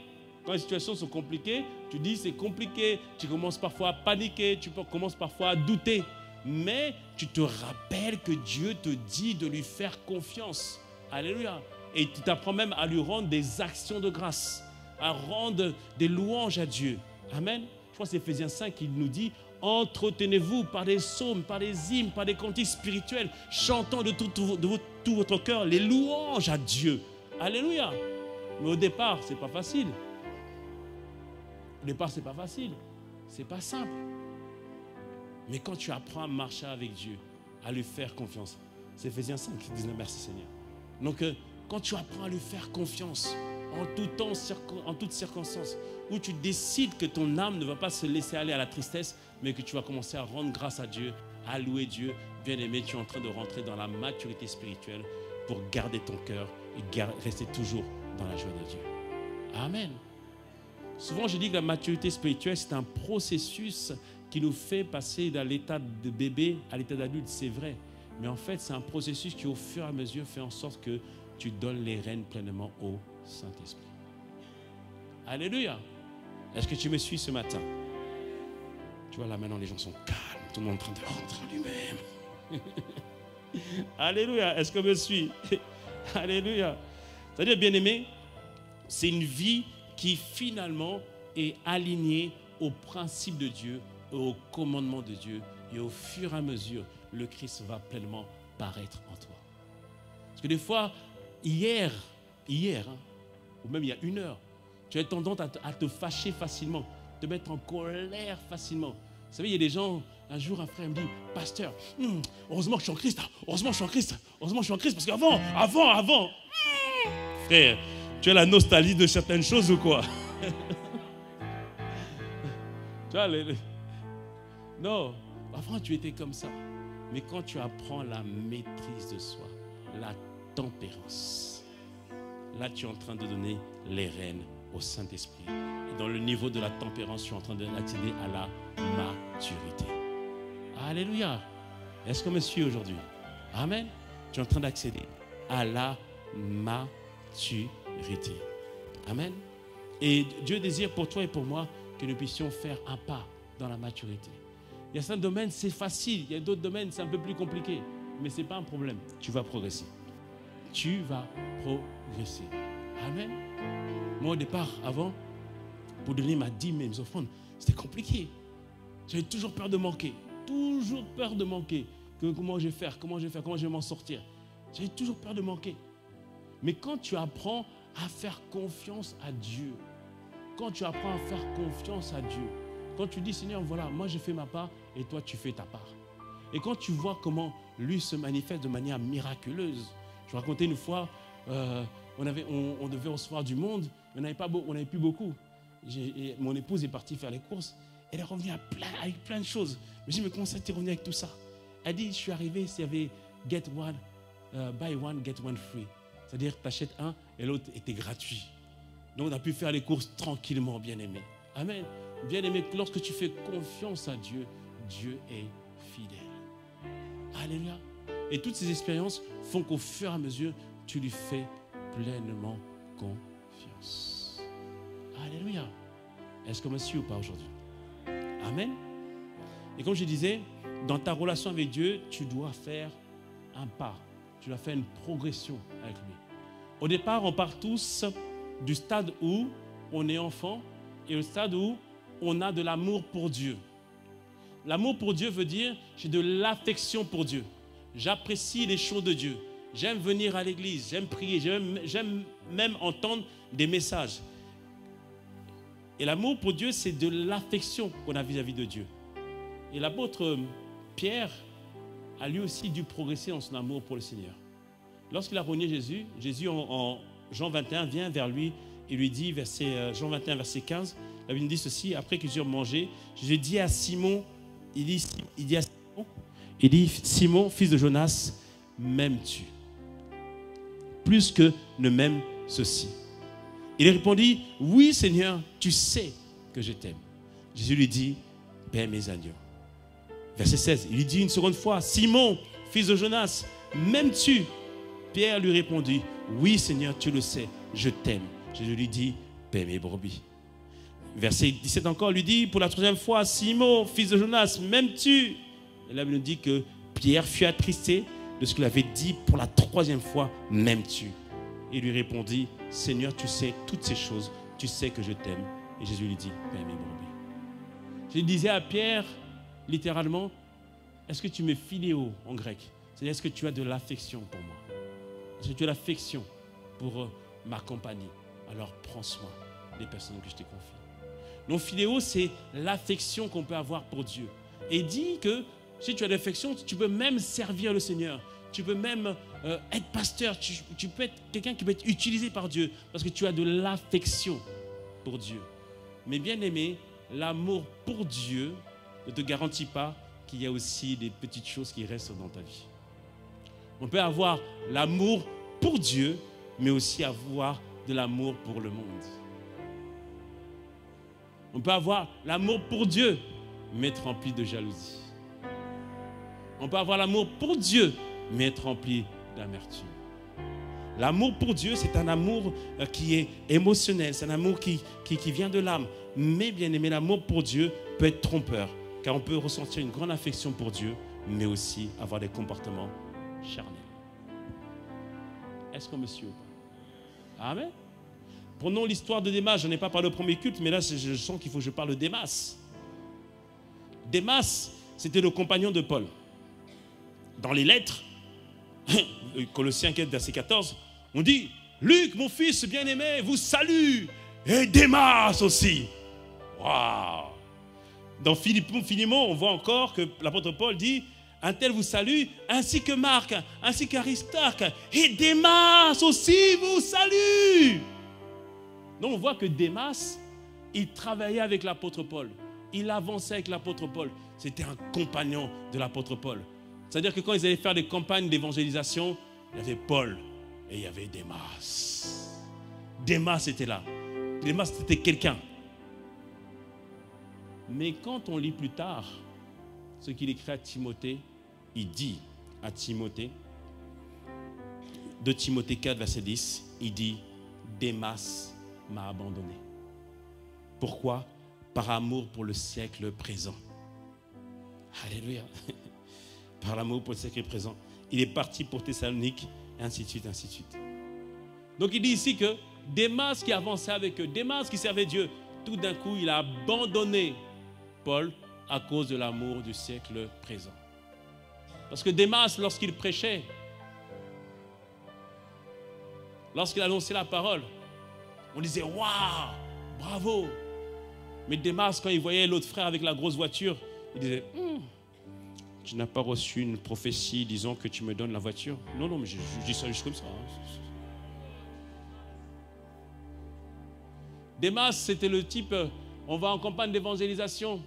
Quand les situations sont compliquées, tu dis c'est compliqué. Tu commences parfois à paniquer, tu commences parfois à douter. Mais tu te rappelles que Dieu te dit de lui faire confiance. Alléluia. Et tu t'apprends même à lui rendre des actions de grâce. à rendre des louanges à Dieu. Amen. Je crois que c'est Éphésiens 5 qui nous dit « Entretenez-vous par des psaumes, par des hymnes, par des cantiques spirituels, chantant de tout votre cœur les louanges à Dieu. » Alléluia. Mais au départ, ce n'est pas facile. Au départ, ce n'est pas facile. Ce n'est pas simple. Mais quand tu apprends à marcher avec Dieu, à lui faire confiance, c'est Éphésiens 5 qui dit merci Seigneur. Donc, quand tu apprends à lui faire confiance, en tout temps, en toutes circonstances, où tu décides que ton âme ne va pas se laisser aller à la tristesse, mais que tu vas commencer à rendre grâce à Dieu, à louer Dieu, bien aimé, tu es en train de rentrer dans la maturité spirituelle pour garder ton cœur et rester toujours dans la joie de Dieu. Amen. Souvent, je dis que la maturité spirituelle, c'est un processus qui nous fait passer dans l'état de bébé à l'état d'adulte, c'est vrai. Mais en fait, c'est un processus qui, au fur et à mesure, fait en sorte que tu donnes les rênes pleinement au Saint-Esprit. Alléluia. Est-ce que tu me suis ce matin? Tu vois, là maintenant, les gens sont calmes. Tout le monde est en train de rentrer en lui-même. Alléluia. Est-ce que tu me suis? Alléluia. C'est-à-dire, bien-aimé, c'est une vie qui finalement est alignée aux principes de Dieu, aux commandements de Dieu. Et au fur et à mesure, le Christ va pleinement paraître en toi. Parce que des fois, hier, ou même il y a une heure, tu as tendance à te fâcher facilement, te mettre en colère facilement. Vous savez, il y a des gens, un jour un frère me dit, pasteur, heureusement que je suis en Christ, heureusement que je suis en Christ, heureusement que je suis en Christ, parce qu'avant, frère, tu as la nostalgie de certaines choses ou quoi? Tu vois, non, avant tu étais comme ça. Mais quand tu apprends la maîtrise de soi, la tempérance, là tu es en train de donner les rênes au Saint-Esprit. Et dans le niveau de la tempérance, tu es en train d'accéder à la maturité. Alléluia. Est-ce qu'on me suit aujourd'hui? Amen. Tu es en train d'accéder à la maturité. Amen. Et Dieu désire pour toi et pour moi que nous puissions faire un pas dans la maturité. Il y a certains domaines, c'est facile. Il y a d'autres domaines, c'est un peu plus compliqué. Mais ce n'est pas un problème. Tu vas progresser. Tu vas progresser. Amen. Moi, au départ, avant, pour donner ma dîme et mes offrandes, c'était compliqué. J'avais toujours peur de manquer. Toujours peur de manquer. Comment je vais faire? Comment je vais m'en sortir? J'avais toujours peur de manquer. Mais quand tu apprends à faire confiance à Dieu, quand tu apprends à faire confiance à Dieu, quand tu dis, Seigneur, voilà, moi je fais ma part et toi tu fais ta part. Et quand tu vois comment lui se manifeste de manière miraculeuse. Je racontais une fois, on devait recevoir du monde, mais on n'avait plus beaucoup. Mon épouse est partie faire les courses, elle est revenue avec plein de choses. Mais je me comment ça t'es revenu avec tout ça? Elle dit, je suis arrivé, s'il y avait buy one, get one free. C'est-à-dire, tu achètes un et l'autre était gratuit. Donc, on a pu faire les courses tranquillement, bien-aimé. Amen. Bien-aimé, lorsque tu fais confiance à Dieu, Dieu est fidèle. Alléluia. Et toutes ces expériences font qu'au fur et à mesure, tu lui fais pleinement confiance. Alléluia. Est-ce qu'on me suit ou pas aujourd'hui? Amen. Et comme je disais, dans ta relation avec Dieu, tu dois faire un pas. Tu dois faire une progression avec lui. Au départ, on part tous du stade où on est enfant et au stade où on a de l'amour pour Dieu. L'amour pour Dieu veut dire j'ai de l'affection pour Dieu. J'apprécie les choses de Dieu. J'aime venir à l'église, j'aime prier, j'aime même entendre des messages. Et l'amour pour Dieu, c'est de l'affection qu'on a vis-à-vis de Dieu. Et l'apôtre Pierre a lui aussi dû progresser dans son amour pour le Seigneur. Lorsqu'il a renié Jésus, Jésus en Jean 21 vient vers lui et lui dit, Jean 21, verset 15, la Bible dit ceci, après qu'ils eurent mangé, Jésus dit à Simon, il dit, Simon, fils de Jonas, m'aimes-tu? Plus que ne m'aime ceci. Il répondit, oui Seigneur, tu sais que je t'aime. Jésus lui dit, paie mes agneaux. Verset 16, il lui dit une seconde fois, Simon, fils de Jonas, m'aimes-tu? Pierre lui répondit, oui Seigneur, tu le sais, je t'aime. Jésus lui dit, paie mes brebis. Verset 17 encore, lui dit pour la troisième fois, Simon, fils de Jonas, m'aimes-tu? Et là, il nous dit que Pierre fut attristé de ce qu'il avait dit pour la troisième fois, m'aimes-tu? Il lui répondit, Seigneur, tu sais toutes ces choses, tu sais que je t'aime. Et Jésus lui dit, paie mes brebis. Je disais à Pierre, littéralement, est-ce que tu me philéo en grec? C'est-à-dire, est-ce que tu as de l'affection pour moi? Est-ce que tu as l'affection pour ma compagnie? Alors prends soin des personnes que je t'ai confiées. Donc philéo, c'est l'affection qu'on peut avoir pour Dieu. Et il dit que si tu as de l'affection, tu peux même servir le Seigneur. Tu peux même être pasteur. Tu peux être quelqu'un qui peut être utilisé par Dieu parce que tu as de l'affection pour Dieu. Mais bien aimé, l'amour pour Dieu ne te garantit pas qu'il y a aussi des petites choses qui restent dans ta vie. On peut avoir l'amour pour Dieu, mais aussi avoir de l'amour pour le monde. On peut avoir l'amour pour Dieu, mais être rempli de jalousie. On peut avoir l'amour pour Dieu, mais être rempli d'amertume. L'amour pour Dieu, c'est un amour qui est émotionnel, c'est un amour qui vient de l'âme. Mais bien aimé, l'amour pour Dieu peut être trompeur, car on peut ressentir une grande affection pour Dieu, mais aussi avoir des comportements charnels. Est-ce qu'on me suit ou pas? Amen. Prenons l'histoire de Démas. Je n'en ai pas parlé au premier culte, mais là, je sens qu'il faut que je parle de Démas. Démas, c'était le compagnon de Paul. Dans les lettres, Colossiens 4, verset 14, on dit, Luc, mon fils bien-aimé, vous salue, et Démas aussi. Waouh! Dans Philémon, on voit encore que l'apôtre Paul dit, un tel vous salue, ainsi que Marc, ainsi qu'Aristarque, et Démas aussi vous salue. Donc on voit que Démas, il travaillait avec l'apôtre Paul. Il avançait avec l'apôtre Paul. C'était un compagnon de l'apôtre Paul. C'est-à-dire que quand ils allaient faire des campagnes d'évangélisation, il y avait Paul et il y avait Démas. Démas était là. Démas c'était quelqu'un. Mais quand on lit plus tard ce qu'il écrit à Timothée, il dit à Timothée, de Timothée 4, verset 10, il dit, Démas m'a abandonné. Pourquoi? Par amour pour le siècle présent. Alléluia. Par l'amour pour le siècle présent. Il est parti pour Thessalonique, et ainsi de suite, ainsi de suite. Donc il dit ici que Démas qui avançait avec eux, Démas qui servait Dieu, tout d'un coup il a abandonné Paul à cause de l'amour du siècle présent. Parce que Démas, lorsqu'il prêchait, lorsqu'il annonçait la parole, on disait « Waouh, bravo !» Mais Démas, quand il voyait l'autre frère avec la grosse voiture, il disait « Tu n'as pas reçu une prophétie disant que tu me donnes la voiture ?» Non, non, mais je dis ça juste comme ça. Démas, c'était le type, on va en campagne d'évangélisation.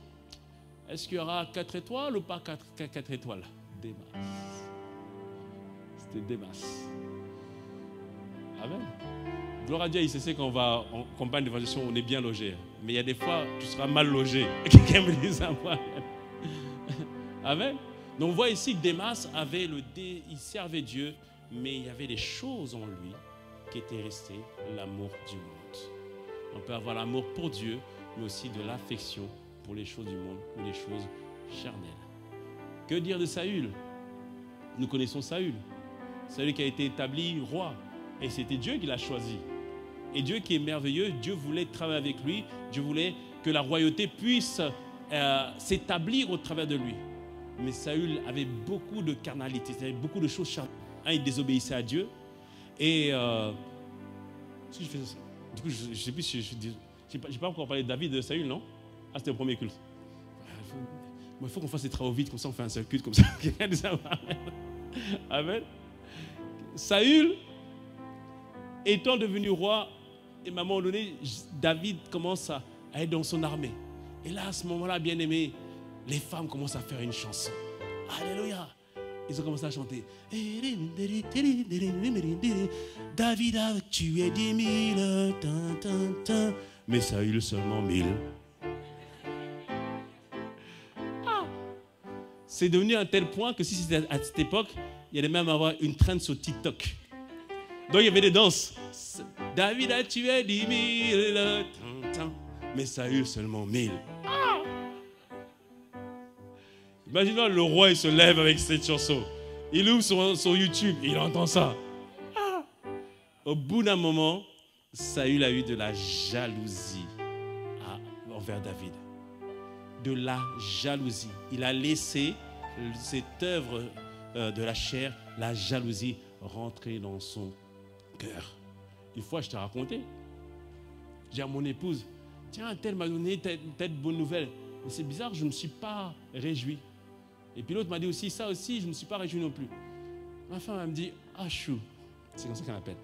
Est-ce qu'il y aura 4 étoiles ou pas 4 étoiles? Démas. C'était Démas. Amen. Gloire à Dieu, il sait qu'on va en campagne d'évangélisation, on est bien logé. Mais il y a des fois, tu seras mal logé. Quelqu'un me dit ça, moi. Amen. Donc on voit ici que Démas avait il servait Dieu, mais il y avait des choses en lui qui étaient restées, l'amour du monde. On peut avoir l'amour pour Dieu, mais aussi de l'affection pour les choses du monde ou les choses charnelles. Que dire de Saül? Nous connaissons Saül. Saül qui a été établi roi. Et c'était Dieu qui l'a choisi. Et Dieu qui est merveilleux, Dieu voulait travailler avec lui. Dieu voulait que la royauté puisse s'établir au travers de lui. Mais Saül avait beaucoup de carnalité, il avait beaucoup de choses charnelles. Il désobéissait à Dieu. Et si je fais ça, du coup, je ne sais plus si je dis. Je n'ai pas encore parlé de David et de Saül, non? Ah, c'était le premier culte. Il faut qu'on fasse les travaux vite, comme ça on fait un seul culte, comme ça. Quelqu'un dit ça. Amen. Saül, étant devenu roi, et à un moment donné, David commence à être dans son armée. Et là, à ce moment-là, bien aimé, les femmes commencent à faire une chanson. Alléluia. Ils ont commencé à chanter. David a tué 10 000, mais Saül seulement 1000. C'est devenu à un tel point que si c'était à cette époque, il y allait même avoir une trend sur TikTok. Donc il y avait des danses. David a tué 10 000, mais Saül seulement 1000. Imaginez le roi, il se lève avec cette chanson. Il ouvre son YouTube et il entend ça. Au bout d'un moment, Saül a eu de la jalousie envers David. De la jalousie. Il a laissé cette œuvre de la chair, la jalousie, rentrer dans son cœur. Une fois, je t'ai raconté. J'ai dit à mon épouse, tiens, un tel m'a donné telle bonne nouvelle. Mais c'est bizarre, je ne me suis pas réjoui. Et puis l'autre m'a dit aussi, ça aussi, je ne me suis pas réjoui non plus. Ma femme, elle me dit, ah chou, c'est comme ça qu'elle appelle.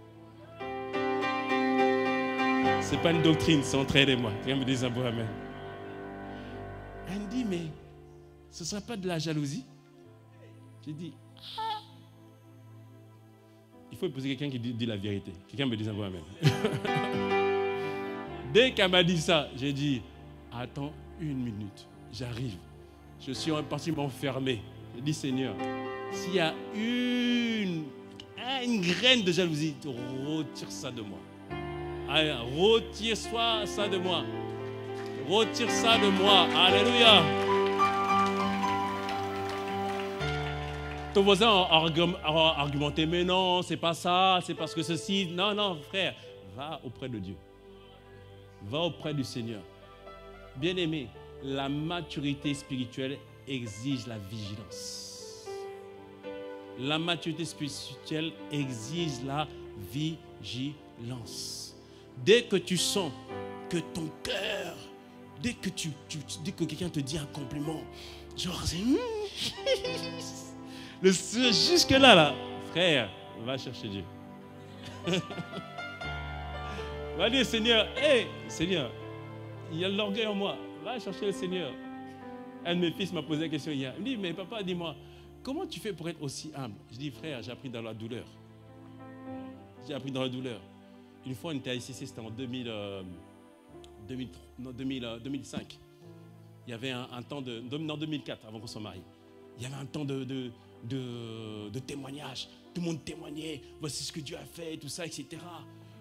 C'est pas une doctrine, c'est entre elle et moi. Quelqu'un me dit un bon amen. Elle me dit, mais ce ne serait pas de la jalousie? J'ai dit, ah. Il faut épouser quelqu'un qui dit la vérité. Quelqu'un me dit un bon amen. Dès qu'elle m'a dit ça, j'ai dit, attends une minute, j'arrive. Je suis parti m'enfermer. J'ai dit, Seigneur, s'il y a une graine de jalousie, retire ça de moi. Allez, retire ça de moi. Retire ça de moi. Alléluia. Ton voisin a argumenté, mais non, c'est pas ça, c'est parce que ceci. Non, non, frère, va auprès de Dieu. Va auprès du Seigneur. Bien-aimé, la maturité spirituelle exige la vigilance. La maturité spirituelle exige la vigilance. Dès que tu sens que ton cœur, dès que quelqu'un te dit un compliment, genre c'est jusque-là, là, frère, va chercher Dieu. Va dire, Seigneur, hé, Seigneur, il y a de l'orgueil en moi. Va chercher le Seigneur. Un de mes fils m'a posé la question hier. Il me dit, mais papa, dis-moi, comment tu fais pour être aussi humble? Je dis, frère, j'ai appris dans la douleur. J'ai appris dans la douleur. Une fois, on était à ICC, c'était en 2005. Il y avait un temps en 2004, avant qu'on soit mariés. Il y avait un temps de témoignage. Tout le monde témoignait. Voici ce que Dieu a fait, tout ça, etc.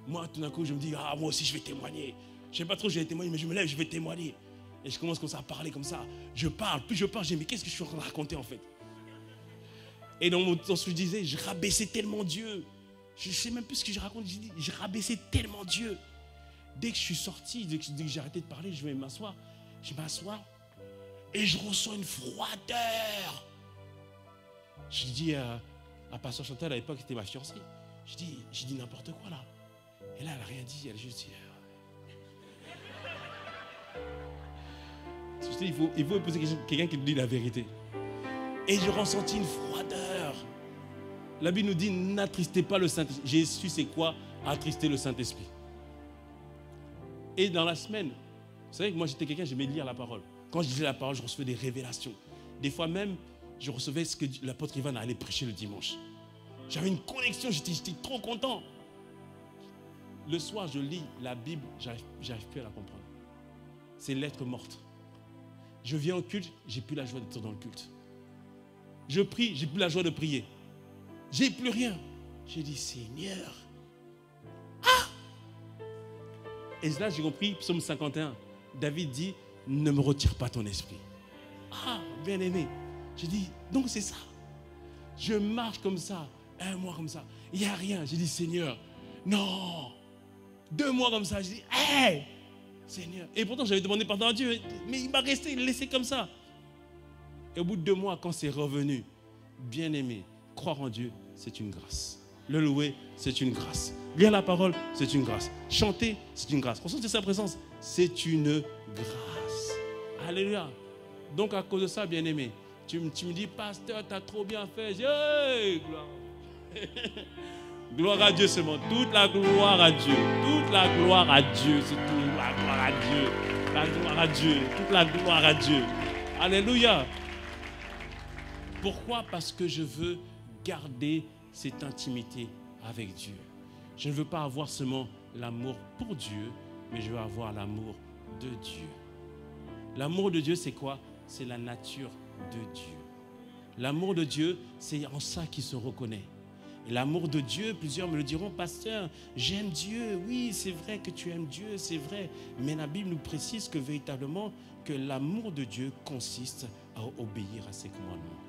Moi, tout d'un coup, je me dis, ah, moi aussi, je vais témoigner. Je ne sais pas trop, je vais témoigner, mais je me lève, je vais témoigner. Et je commence comme ça à parler comme ça. Je parle, plus je parle, je dis, mais qu'est-ce que je suis en train de raconter en fait? Et dans ce que je disais, je rabaissais tellement Dieu. Je ne sais même plus ce que je raconte. Je rabaissais tellement Dieu. Dès que je suis sorti, dès que j'ai arrêté de parler, je vais m'asseoir. Je m'assois et je ressens une froideur. Je dis à Pasteur Chantal, à l'époque, c'était ma fiancée. Je dis n'importe quoi là. Et là, elle n'a rien dit. Elle a juste dit. Il faut épouser quelqu'un qui nous dit la vérité. Et je ressentis une froideur. La Bible nous dit, n'attristez pas le Saint-Esprit. J'ai su c'est quoi attrister le Saint-Esprit. Et dans la semaine, vous savez que moi j'étais quelqu'un, j'aimais lire la parole. Quand je lisais la parole, je recevais des révélations. Des fois même, je recevais ce que l'apôtre Ivan allait prêcher le dimanche. J'avais une connexion, j'étais trop content. Le soir, je lis la Bible, j'arrive plus à la comprendre. C'est lettre morte. Je viens au culte, j'ai plus la joie d'être dans le culte. Je prie, j'ai plus la joie de prier. J'ai plus rien. J'ai dit, Seigneur. Ah! Et là, j'ai compris, psaume 51. David dit, ne me retire pas ton esprit. Ah, bien aimé. J'ai dit, donc c'est ça. Je marche comme ça, un mois comme ça. Il n'y a rien. J'ai dit, Seigneur, non. 2 mois comme ça. J'ai dit, hey, Seigneur. Et pourtant, j'avais demandé pardon à Dieu. Mais il m'a laissé comme ça. Et au bout de 2 mois, quand c'est revenu, bien aimé, croire en Dieu, c'est une grâce. Le louer, c'est une grâce. Lire la parole, c'est une grâce. Chanter, c'est une grâce. Ressentir sa présence, c'est une grâce. Alléluia. Donc à cause de ça, bien aimé, tu me dis, pasteur, tu as trop bien fait. Je dis, hey, gloire. Gloire à Dieu seulement. Toute la gloire à Dieu. Toute la gloire à Dieu. C'est toute la gloire à Dieu. La gloire à Dieu. Toute la gloire à Dieu. Alléluia. Pourquoi? Parce que je veux garder cette intimité avec Dieu. Je ne veux pas avoir seulement l'amour pour Dieu, mais je veux avoir l'amour de Dieu. L'amour de Dieu, c'est quoi? C'est la nature de Dieu. L'amour de Dieu, c'est en ça qu'il se reconnaît. Et l'amour de Dieu, plusieurs me le diront, pasteur, j'aime Dieu. Oui, c'est vrai que tu aimes Dieu, c'est vrai. Mais la Bible nous précise que véritablement, que l'amour de Dieu consiste à obéir à ses commandements.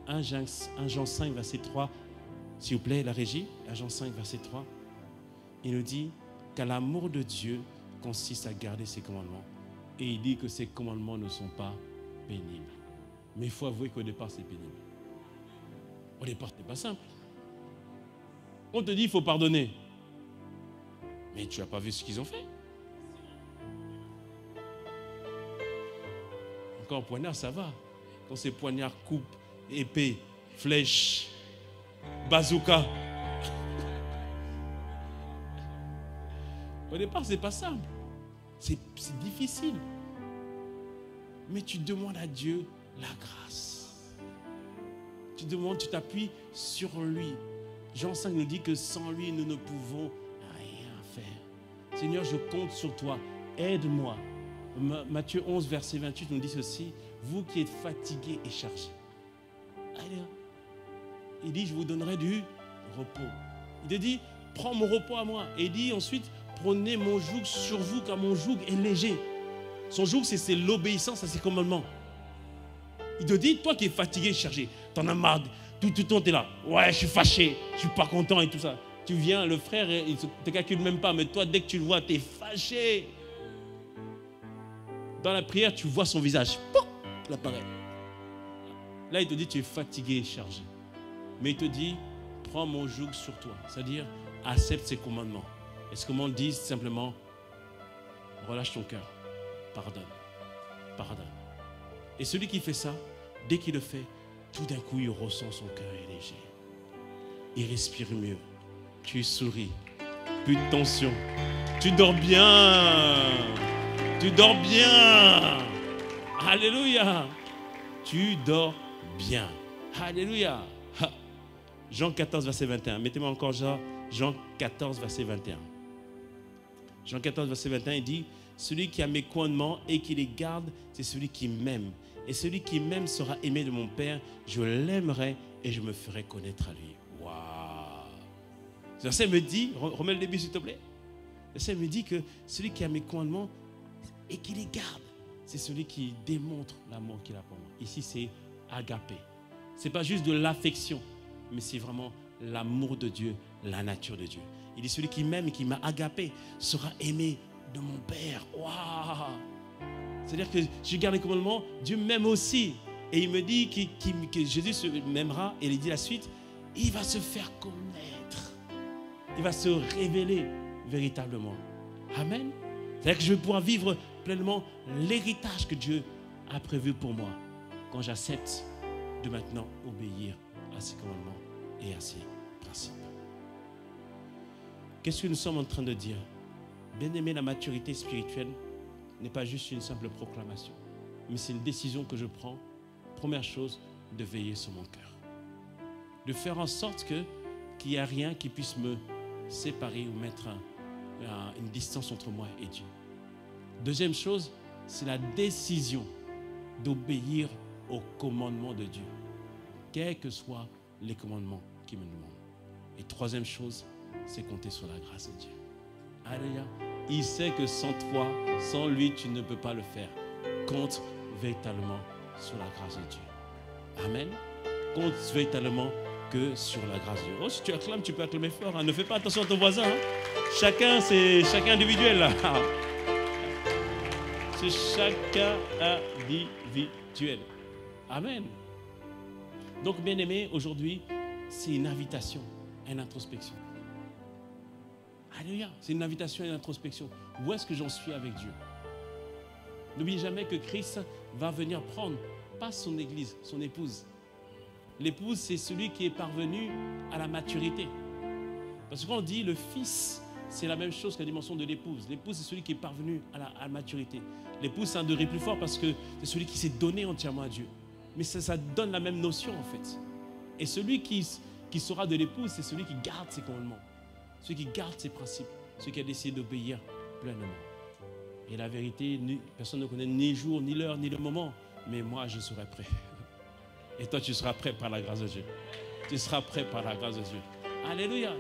1 Jean 5, verset 3, s'il vous plaît, la régie, 1 Jean 5, verset 3, il nous dit, car l'amour de Dieu consiste à garder ses commandements. Et il dit que ces commandements ne sont pas pénibles. Mais il faut avouer qu'au départ, c'est pénible. Au départ, ce n'est pas simple. On te dit qu'il faut pardonner. Mais tu n'as pas vu ce qu'ils ont fait. Encore poignard, ça va. Quand c'est poignard, coupe, épée, flèche, bazooka. Au départ, ce n'est pas simple. C'est difficile. Mais tu demandes à Dieu la grâce. Tu demandes, tu t'appuies sur lui. Jean 5 nous dit que sans lui, nous ne pouvons rien faire. Seigneur, je compte sur toi. Aide-moi. Matthieu 11, verset 28 nous dit ceci. Vous qui êtes fatigués et chargés. Allez. Il dit, je vous donnerai du repos. Il te dit, prends mon repos à moi. Et il dit ensuite, prenez mon joug sur vous car mon joug est léger. Son joug, c'est l'obéissance à ses commandements. Il te dit, toi qui es fatigué et chargé, t'en as marre, tout le temps t'es là. Ouais, je suis fâché, je suis pas content et tout ça. Tu viens, le frère, il ne te calcule même pas, mais toi, dès que tu le vois, t'es fâché. Dans la prière, tu vois son visage. Pouf, il apparaît. Là, il te dit, tu es fatigué et chargé. Mais il te dit, prends mon joug sur toi. C'est-à-dire, accepte ses commandements. Et ce commandement dit simplement, relâche ton cœur. Pardonne. Pardonne. Et celui qui fait ça, dès qu'il le fait, tout d'un coup, il ressent son cœur est léger. Il respire mieux. Tu souris. Plus de tension. Tu dors bien. Tu dors bien. Alléluia. Tu dors bien. Alléluia. Jean 14, verset 21. Mettez-moi encore Jean 14, verset 21. Jean 14, verset 21, il dit, celui qui a mes commandements et qui les garde, c'est celui qui m'aime. Et celui qui m'aime sera aimé de mon Père. Je l'aimerai et je me ferai connaître à lui. Waouh! Ce verset me dit, remets le début s'il te plaît. Le verset me dit que celui qui a mes commandements et qui les garde, c'est celui qui démontre l'amour qu'il a pour moi. Ici, c'est agapé. Ce n'est pas juste de l'affection, mais c'est vraiment l'amour de Dieu, la nature de Dieu. Il dit, celui qui m'aime et qui m'a agapé sera aimé de mon Père. Waouh! C'est-à-dire que je garde les commandements, Dieu m'aime aussi. Et il me dit que Jésus m'aimera. Et il dit la suite, il va se faire connaître. Il va se révéler véritablement. Amen. C'est-à-dire que je vais pouvoir vivre pleinement l'héritage que Dieu a prévu pour moi quand j'accepte de maintenant obéir à ses commandements et à ses principes. Qu'est-ce que nous sommes en train de dire? Bien-aimé, la maturité spirituelle n'est pas juste une simple proclamation, mais c'est une décision que je prends. Première chose, de veiller sur mon cœur. De faire en sorte qu'il n'y a rien qui puisse me séparer ou mettre une distance entre moi et Dieu. Deuxième chose, c'est la décision d'obéir aux commandements de Dieu, quels que soient les commandements qu'il me demande. Et troisième chose, c'est compter sur la grâce de Dieu. Alléluia. Il sait que sans toi, sans lui, tu ne peux pas le faire. Compte véritablement sur la grâce de Dieu. Amen. Compte véritablement que sur la grâce de Dieu. Oh, si tu acclames, tu peux acclamer fort. Hein. Ne fais pas attention à ton voisin. Hein. Chacun, c'est chacun individuel. Là. C'est chacun individuel. Amen. Donc, bien-aimé, aujourd'hui, c'est une invitation, une introspection. Alléluia. C'est une invitation et une introspection. Où est-ce que j'en suis avec Dieu? N'oubliez jamais que Christ va venir prendre, pas son église, son épouse. L'épouse, c'est celui qui est parvenu à la maturité. Parce que quand on dit le fils, c'est la même chose que la dimension de l'épouse. L'épouse, c'est celui qui est parvenu à la maturité. L'épouse, c'est un degré plus fort parce que c'est celui qui s'est donné entièrement à Dieu. Mais ça donne la même notion en fait. Et celui qui sera de l'épouse, c'est celui qui garde ses commandements. Celui qui garde ses principes, celui qui a décidé d'obéir pleinement. Et la vérité, personne ne connaît ni le jour, ni l'heure, ni le moment. Mais moi, je serai prêt. Et toi, tu seras prêt par la grâce de Dieu. Tu seras prêt par la grâce de Dieu. Alléluia.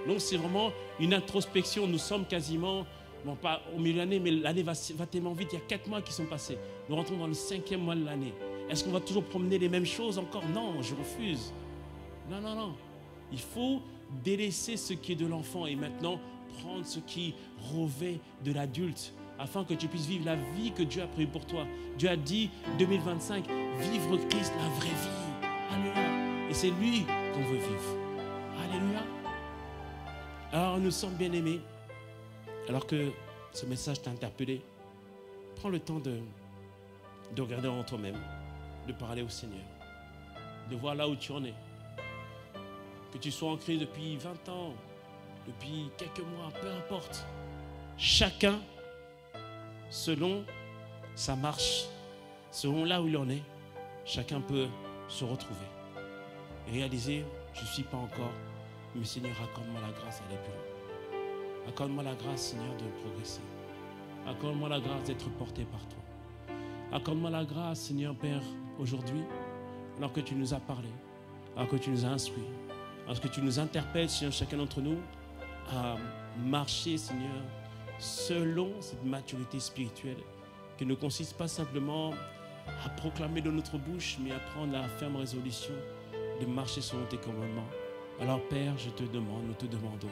Donc, c'est vraiment une introspection. Nous sommes quasiment, bon, pas au milieu de l'année, mais l'année va tellement vite. Il y a 4 mois qui sont passés. Nous rentrons dans le 5e mois de l'année. Est-ce qu'on va toujours promener les mêmes choses encore? Non, je refuse. Non, non, non. Il faut délaisser ce qui est de l'enfant et maintenant prendre ce qui revêt de l'adulte, afin que tu puisses vivre la vie que Dieu a prévue pour toi. Dieu a dit, 2025, vivre Christ, la vraie vie. Alléluia. Et c'est lui qu'on veut vivre. Alléluia. Alors nous sommes bien-aimés. Alors que ce message t'a interpellé, prends le temps de regarder en toi-même, de parler au Seigneur, de voir là où tu en es. Que tu sois en crise depuis 20 ans, depuis quelques mois, peu importe. Chacun, selon sa marche, selon là où il en est, chacun peut se retrouver et réaliser, je ne suis pas encore, mais Seigneur, accorde-moi la grâce d'aller plus loin. Accorde-moi la grâce, Seigneur, de progresser. Accorde-moi la grâce d'être porté par toi. Accorde-moi la grâce, Seigneur Père, aujourd'hui, alors que tu nous as parlé, alors que tu nous as instruits, alors que tu nous interpelles, Seigneur, chacun d'entre nous, à marcher, Seigneur, selon cette maturité spirituelle, qui ne consiste pas simplement à proclamer de notre bouche, mais à prendre la ferme résolution de marcher selon tes commandements. Alors Père, je te demande, nous te demandons,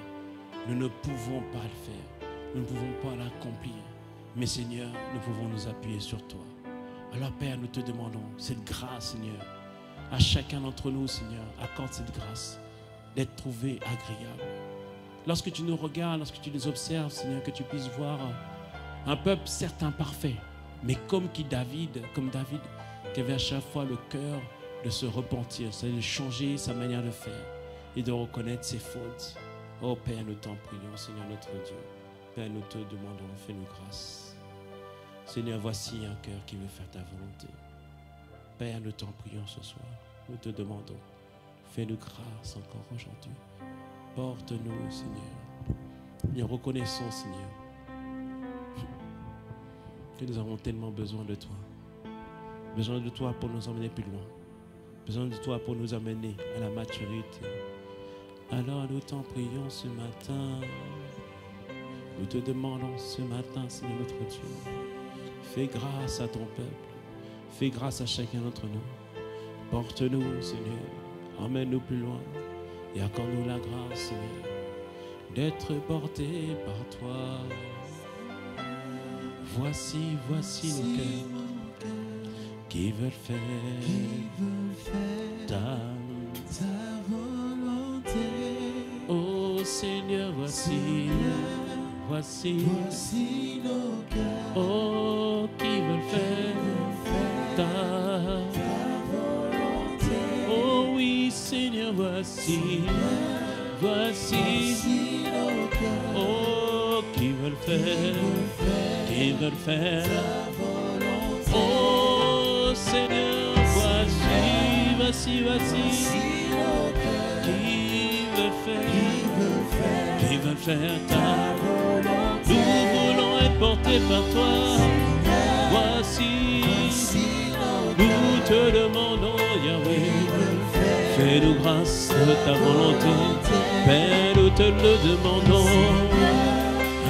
nous ne pouvons pas le faire, nous ne pouvons pas l'accomplir, mais Seigneur, nous pouvons nous appuyer sur toi. Alors Père, nous te demandons cette grâce, Seigneur, à chacun d'entre nous, Seigneur, accorde cette grâce d'être trouvé agréable. Lorsque tu nous regardes, lorsque tu nous observes, Seigneur, que tu puisses voir un peuple certes imparfait, mais comme David, qui avait à chaque fois le cœur de se repentir, c'est-à-dire de changer sa manière de faire et de reconnaître ses fautes. Oh Père, nous t'en prions, Seigneur notre Dieu. Père, nous te demandons, fais-nous grâce. Seigneur, voici un cœur qui veut faire ta volonté. Père, nous t'en prions ce soir. Nous te demandons, fais-nous grâce encore aujourd'hui. Porte-nous, Seigneur. Nous reconnaissons, Seigneur, que nous avons tellement besoin de toi. Besoin de toi pour nous emmener plus loin. Besoin de toi pour nous amener à la maturité. Alors nous t'en prions ce matin. Nous te demandons ce matin, Seigneur notre Dieu. Fais grâce à ton peuple. Fais grâce à chacun d'entre nous. Porte-nous, Seigneur. Emmène-nous plus loin. Et accorde-nous la grâce, Seigneur, d'être portés par toi. Voici nos cœurs qui veulent faire ta volonté. Oh Seigneur, voici nos cœurs. Oh, qui veulent faire ta volonté. Oh oui, Seigneur, voici nos cœurs. Oh, qui veulent faire ta volonté. Oh Seigneur, voici nos cœurs. qui veulent faire ta volonté. Nous voulons être portés par toi. Voici nous te demandons, Yahweh, fais-nous grâce de ta volonté. Père, nous te le demandons,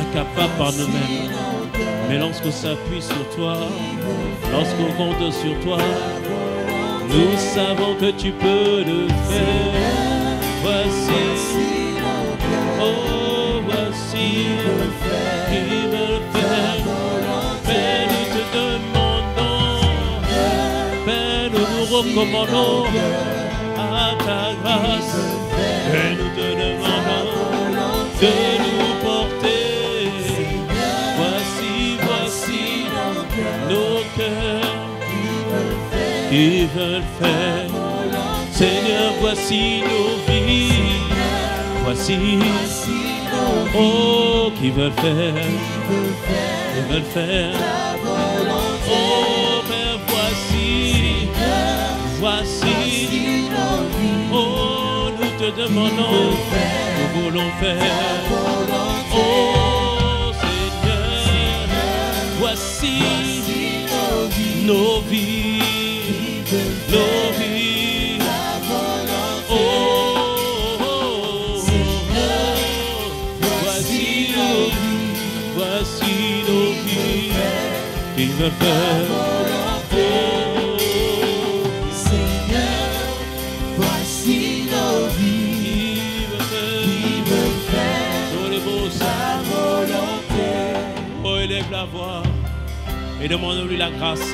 incapables par nous-mêmes. Mais lorsqu'on s'appuie sur toi, lorsqu'on compte sur toi, nous savons que tu peux le faire. Voici, oh voici, qui veulent faire. Père, nous te demandons, Père, nous nous recommandons à ta grâce. Et nous te demandons de nous porter. Voici nos cœurs qui veulent faire. Seigneur, voici nos vies. Voici, oh, qui veulent faire. Oh, Père, voici, oh, nous te demandons, nous voulons faire. Oh, Seigneur, voici nos vies. Voici nos vies qui veulent faire. Seigneur, voici nos vies qui veulent faire. élève la voix et demandons-lui la grâce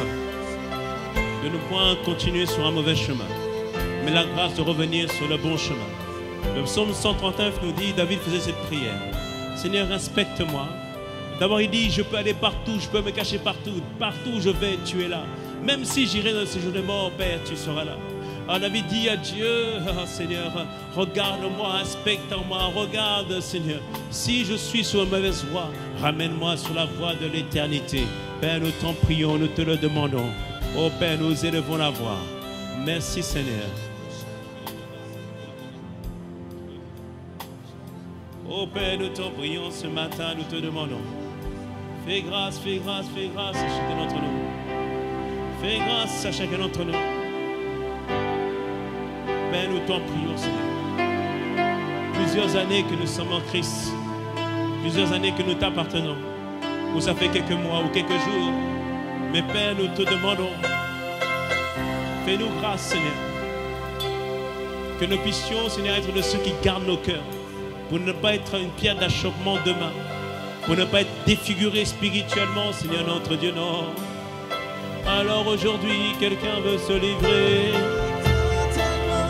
de ne point continuer sur un mauvais chemin, mais la grâce de revenir sur le bon chemin. Le psaume 139 nous dit, David faisait cette prière. Seigneur, inspecte-moi. D'abord, il dit, je peux aller partout, je peux me cacher partout. Partout où je vais, tu es là. Même si j'irai dans le séjour des morts, Père, tu seras là. Alors David dit à Dieu, oh, Seigneur, regarde-moi, inspecte-moi, regarde, Seigneur. Si je suis sur une mauvaise voie, ramène-moi sur la voie de l'éternité. Père, nous t'en prions, nous te le demandons. Oh Père, nous élevons la voix. Merci Seigneur. Oh Père, nous t'en prions ce matin, nous te demandons. Fais grâce, fais grâce, fais grâce à chacun d'entre nous. Fais grâce à chacun d'entre nous. Père, nous t'en prions, Seigneur. Plusieurs années que nous sommes en Christ. Plusieurs années que nous t'appartenons. Ou ça fait quelques mois ou quelques jours. Mais Père, nous te demandons. Fais-nous grâce, Seigneur. Que nous puissions, Seigneur, être de ceux qui gardent nos cœurs. Pour ne pas être une pierre d'achoppement demain. Pour ne pas être défiguré spirituellement, Seigneur notre Dieu, non. Alors aujourd'hui, quelqu'un veut se livrer.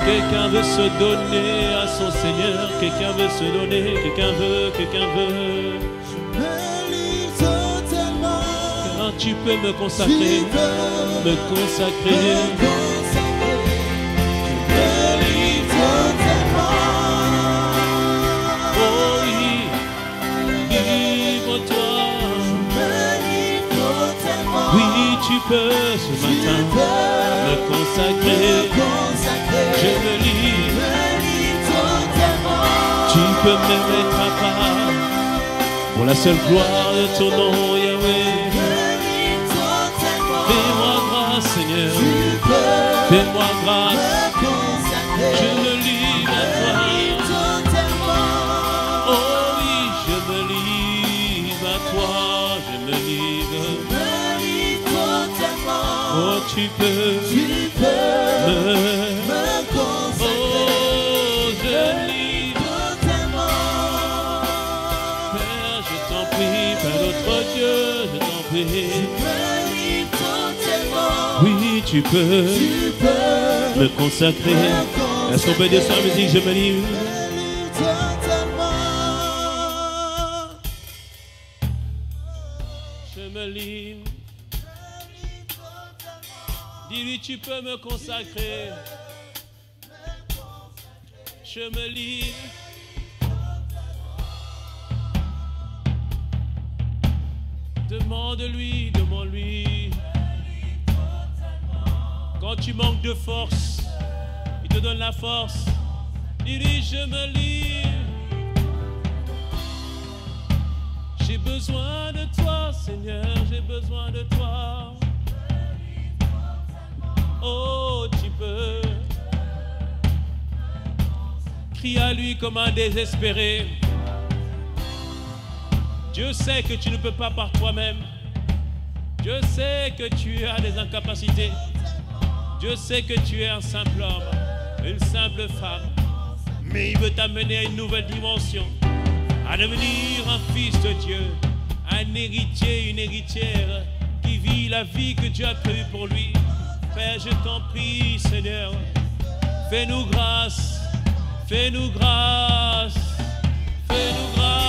Quelqu'un veut se donner à son Seigneur. Quelqu'un veut se donner. Quelqu'un veut. Je me livre totalement. Car tu peux me consacrer. Me consacrer. Je me livre totalement. Oh oui, livre-toi. Je me livre totalement. Oui, tu peux ce matin me consacrer. Je me livre totalement. Tu peux me mettre à part pour la seule gloire de ton nom, Yahweh. Fais-moi grâce, Seigneur. Fais-moi grâce. Je me livre à toi. Oh oui, je me livre à toi. Je me livre. Oh, tu peux me oui, tu peux me consacrer. Est-ce qu'on peut dire ça en musique? Je me livre. Je me livre. Dis-lui, tu peux me consacrer. Je me livre. Demande-lui, demande-lui. Quand tu manques de force, il te donne la force. Dis-lui, je me livre. J'ai besoin de toi, Seigneur, j'ai besoin de toi. Oh, tu peux. Crie à lui comme un désespéré. Dieu sait que tu ne peux pas par toi-même. Dieu sait que tu as des incapacités. Dieu sait que tu es un simple homme, une simple femme. Mais il veut t'amener à une nouvelle dimension, à devenir un fils de Dieu, un héritier, une héritière qui vit la vie que Dieu a prévue pour lui. Père, je t'en prie, Seigneur, fais-nous grâce, fais-nous grâce, fais-nous grâce.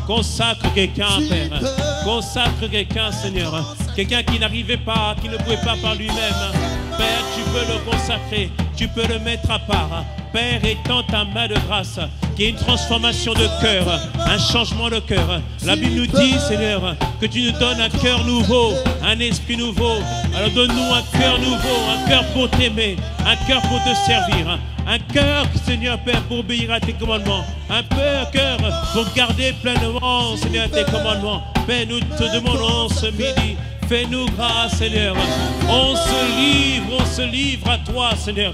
Consacre quelqu'un, Père. Consacre quelqu'un, Seigneur. Quelqu'un qui n'arrivait pas, qui ne pouvait pas par lui-même. Père, tu peux le consacrer. Tu peux le mettre à part. Père, étends ta main de grâce. qu'il y ait une transformation de cœur, un changement de cœur. La Bible nous dit, Seigneur, que tu nous donnes un cœur nouveau, un esprit nouveau. Alors donne-nous un cœur nouveau, un cœur pour t'aimer, un cœur pour te servir, un cœur, Seigneur Père, pour obéir à tes commandements, un cœur pour garder pleinement, Seigneur, tes commandements. Père, nous te demandons ce midi, fais-nous grâce, Seigneur. On se livre à toi, Seigneur.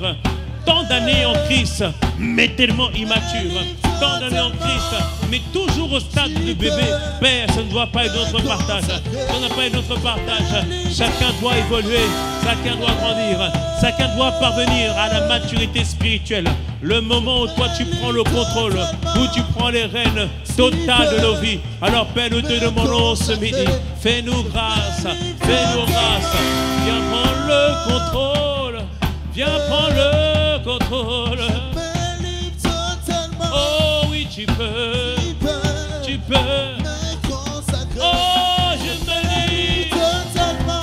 Tant d'années en Christ, mais tellement immature. Tant d'années en Christ, mais toujours au stade de bébé. Père, ça ne doit pas être notre partage. Ça ne doit pas être notre partage. Chacun doit évoluer, chacun doit grandir, chacun doit parvenir à la maturité spirituelle. Le moment où toi tu prends le contrôle, où tu prends les rênes totales de nos vies. Alors Père, nous te demandons ce midi, fais-nous grâce, fais-nous grâce. Viens prendre le contrôle, viens prendre le contrôle. Oh oui, tu peux, tu peux. Oh, je me livre totalement.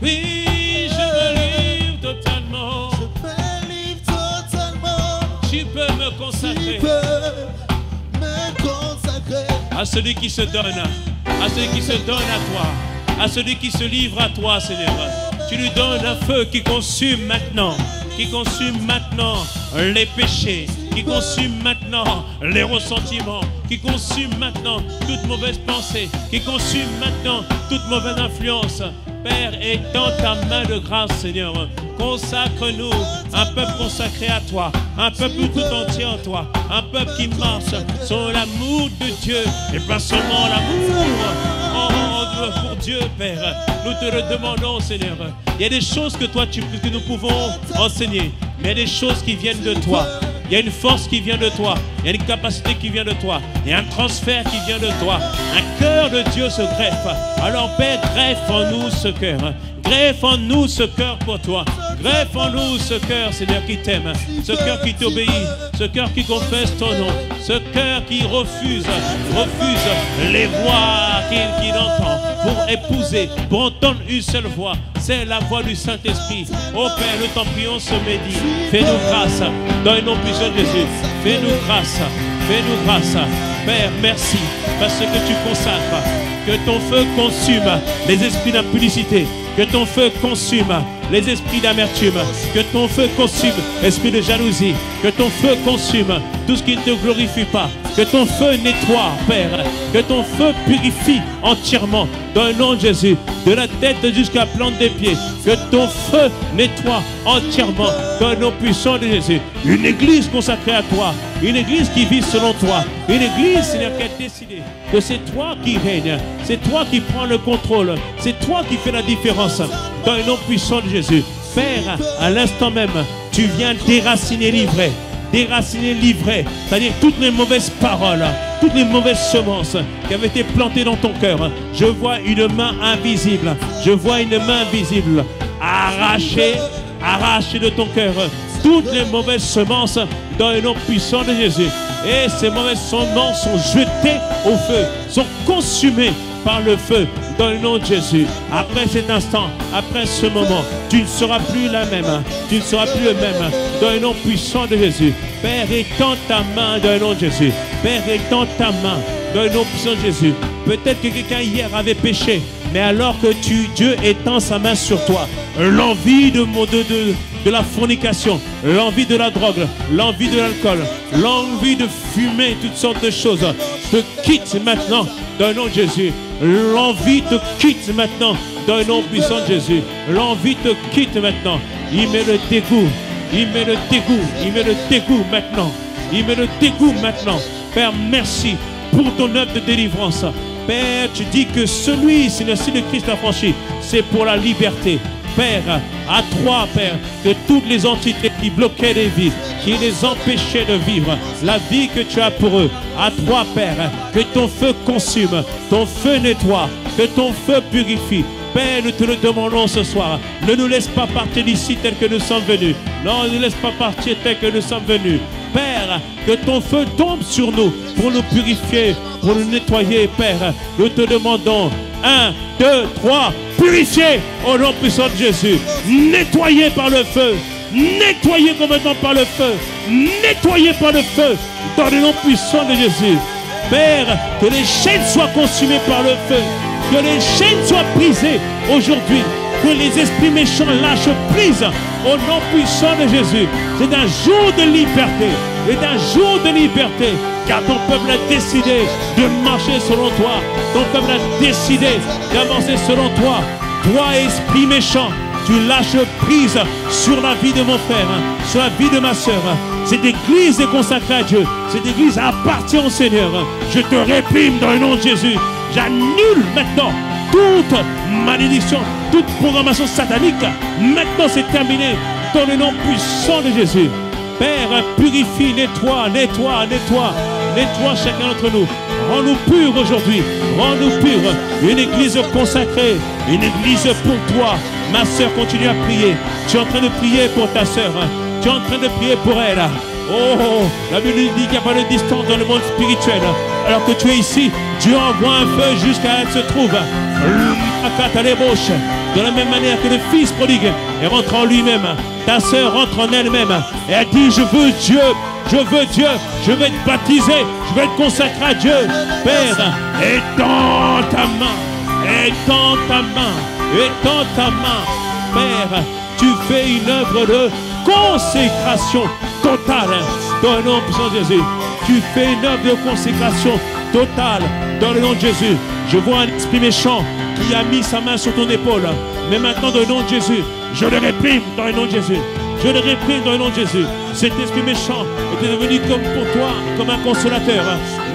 Oui, je me livre totalement. Tu peux me consacrer. À celui qui se donne, à celui qui se donne à toi, à celui qui se livre à toi, Seigneur. Tu lui donnes un feu qui consume maintenant les péchés, qui consume maintenant les ressentiments, qui consume maintenant toute mauvaise pensée, qui consume maintenant toute mauvaise influence. Père, étends ta main de grâce, Seigneur. Consacre-nous, un peuple consacré à toi, un peuple tout entier en toi, un peuple qui marche sur l'amour de Dieu et pas seulement l'amour pour Dieu, Père. Nous te le demandons, Seigneur. Il y a des choses que nous pouvons enseigner, mais il y a des choses qui viennent de toi. Il y a une force qui vient de toi. Il y a une capacité qui vient de toi. Il y a un transfert qui vient de toi. Un cœur de Dieu se greffe. Alors Père, greffe en nous ce cœur. Greffe en nous ce cœur pour toi. Greffe en nous ce cœur, Seigneur, qui t'aime. Ce cœur qui t'obéit. Ce cœur qui confesse ton nom. Ce cœur qui refuse les voix qu'il entend pour épouser, pour entendre une seule voix. C'est la voix du Saint-Esprit. Oh Père, nous t'en prions ce midi. Fais-nous grâce dans le nom puissant de Jésus. Fais-nous grâce. Fais-nous grâce. Père, merci parce que tu consacres. Que ton feu consume les esprits d'impudicité. Que ton feu consume les esprits d'amertume. Que ton feu consume l'esprit de jalousie. Que ton feu consume tout ce qui ne te glorifie pas. Que ton feu nettoie, Père. Que ton feu purifie entièrement dans le nom de Jésus. De la tête jusqu'à la plante des pieds. Que ton feu nettoie entièrement dans le nom puissant de Jésus. Une église consacrée à toi. Une église qui vit selon toi. Une église, Seigneur, qui a décidé que c'est toi qui règnes. C'est toi qui prends le contrôle. C'est toi qui fais la différence dans le nom puissant de Jésus. Père, à l'instant même, tu viens déraciner l'ivraie. Déraciner l'ivraie, c'est-à-dire toutes les mauvaises paroles, toutes les mauvaises semences qui avaient été plantées dans ton cœur. Je vois une main invisible. Je vois une main invisible arracher de ton cœur toutes les mauvaises semences dans le nom puissant de Jésus. Et ces mauvaises semences sont jetées au feu, sont consumées par le feu dans le nom de Jésus. Après cet instant, après ce moment, tu ne seras plus la même. Tu ne seras plus le même dans le nom puissant de Jésus. Père, étends ta main dans le nom de Jésus. Père, étends ta main dans le nom puissant de Jésus. Peut-être que quelqu'un hier avait péché, mais alors que Dieu étend sa main sur toi, l'envie de la fornication, l'envie de la drogue, l'envie de l'alcool, l'envie de fumer, toutes sortes de choses, te quitte maintenant dans le nom de Jésus. L'envie te quitte maintenant dans le nom puissant de Jésus. L'envie te quitte maintenant. Il met le dégoût. Il met le dégoût. Il met le dégoût maintenant. Il met le dégoût maintenant. Père, merci pour ton œuvre de délivrance. Père, tu dis que celui, si le signe de Christ a franchi, c'est pour la liberté. Père, à toi, Père, que toutes les entités qui bloquaient les vies, qui les empêchaient de vivre la vie que tu as pour eux, à toi, Père, que ton feu consume, ton feu nettoie, que ton feu purifie. Père, nous te le demandons ce soir. Ne nous laisse pas partir d'ici tel que nous sommes venus. Non, ne nous laisse pas partir tel que nous sommes venus. Père, que ton feu tombe sur nous pour nous purifier, pour nous nettoyer, Père. Nous te demandons 1, 2, 3, purifier au nom puissant de Jésus. Nettoyer par le feu. nettoyés complètement par le feu, nettoyés par le feu, dans le nom puissant de Jésus. Père, que les chaînes soient consumées par le feu, que les chaînes soient brisées aujourd'hui, que les esprits méchants lâchent prise au nom puissant de Jésus. C'est un jour de liberté, c'est un jour de liberté, car ton peuple a décidé de marcher selon toi, ton peuple a décidé d'avancer selon toi. Toi, esprit méchant, tu lâches prise sur la vie de mon frère, sur la vie de ma soeur. Cette église est consacrée à Dieu. Cette église appartient au Seigneur. Je te réprime dans le nom de Jésus. J'annule maintenant toute malédiction, toute programmation satanique. Maintenant, c'est terminé dans le nom puissant de Jésus. Père, purifie, nettoie, nettoie, nettoie. Nettoie chacun d'entre nous. Rends-nous purs aujourd'hui. Rends-nous purs. Une église consacrée. Une église pour toi. Ma soeur, continue à prier. Tu es en train de prier pour ta soeur. Tu es en train de prier pour elle. Oh, la Bible dit qu'il n'y a pas de distance dans le monde spirituel. Alors que tu es ici, Dieu envoie un feu jusqu'à elle se trouve. De la même manière que le fils prodigue est rentré en lui-même, ta soeur rentre en elle-même et elle dit: je veux Dieu, je veux Dieu, je vais être baptisé, je vais être consacré à Dieu. Père, étends ta main, étends ta main, étends ta main. Père, tu fais une œuvre de consécration totale dans le nom de Jésus. Tu fais une œuvre de consécration totale dans le nom de Jésus. Je vois un esprit méchant qui a mis sa main sur ton épaule. Mais maintenant, dans le nom de Jésus, je le réprime dans le nom de Jésus. Je le réprime dans le nom de Jésus. Cet esprit méchant était devenu comme pour toi, comme un consolateur.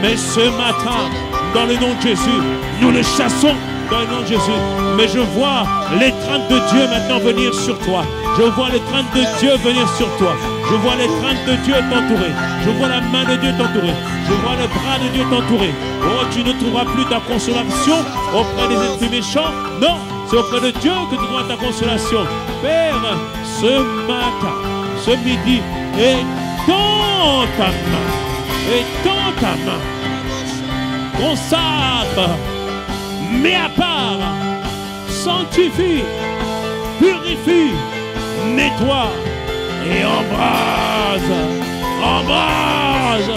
Mais ce matin, dans le nom de Jésus, nous le chassons dans le nom de Jésus. Mais je vois l'étreinte de Dieu maintenant venir sur toi. Je vois l'étreinte de Dieu venir sur toi. Je vois l'étreinte de Dieu t'entourer. Je vois la main de Dieu t'entourer. Je vois le bras de Dieu t'entourer. Oh, tu ne trouveras plus ta consolation auprès des esprits méchants. Non, c'est auprès de Dieu que tu trouveras ta consolation. Père, ce matin, ce midi, étends ta main. Étends ta main. Consacre. Mets à part. Sanctifie. Purifie. Nettoie. Et embrase. Embrase.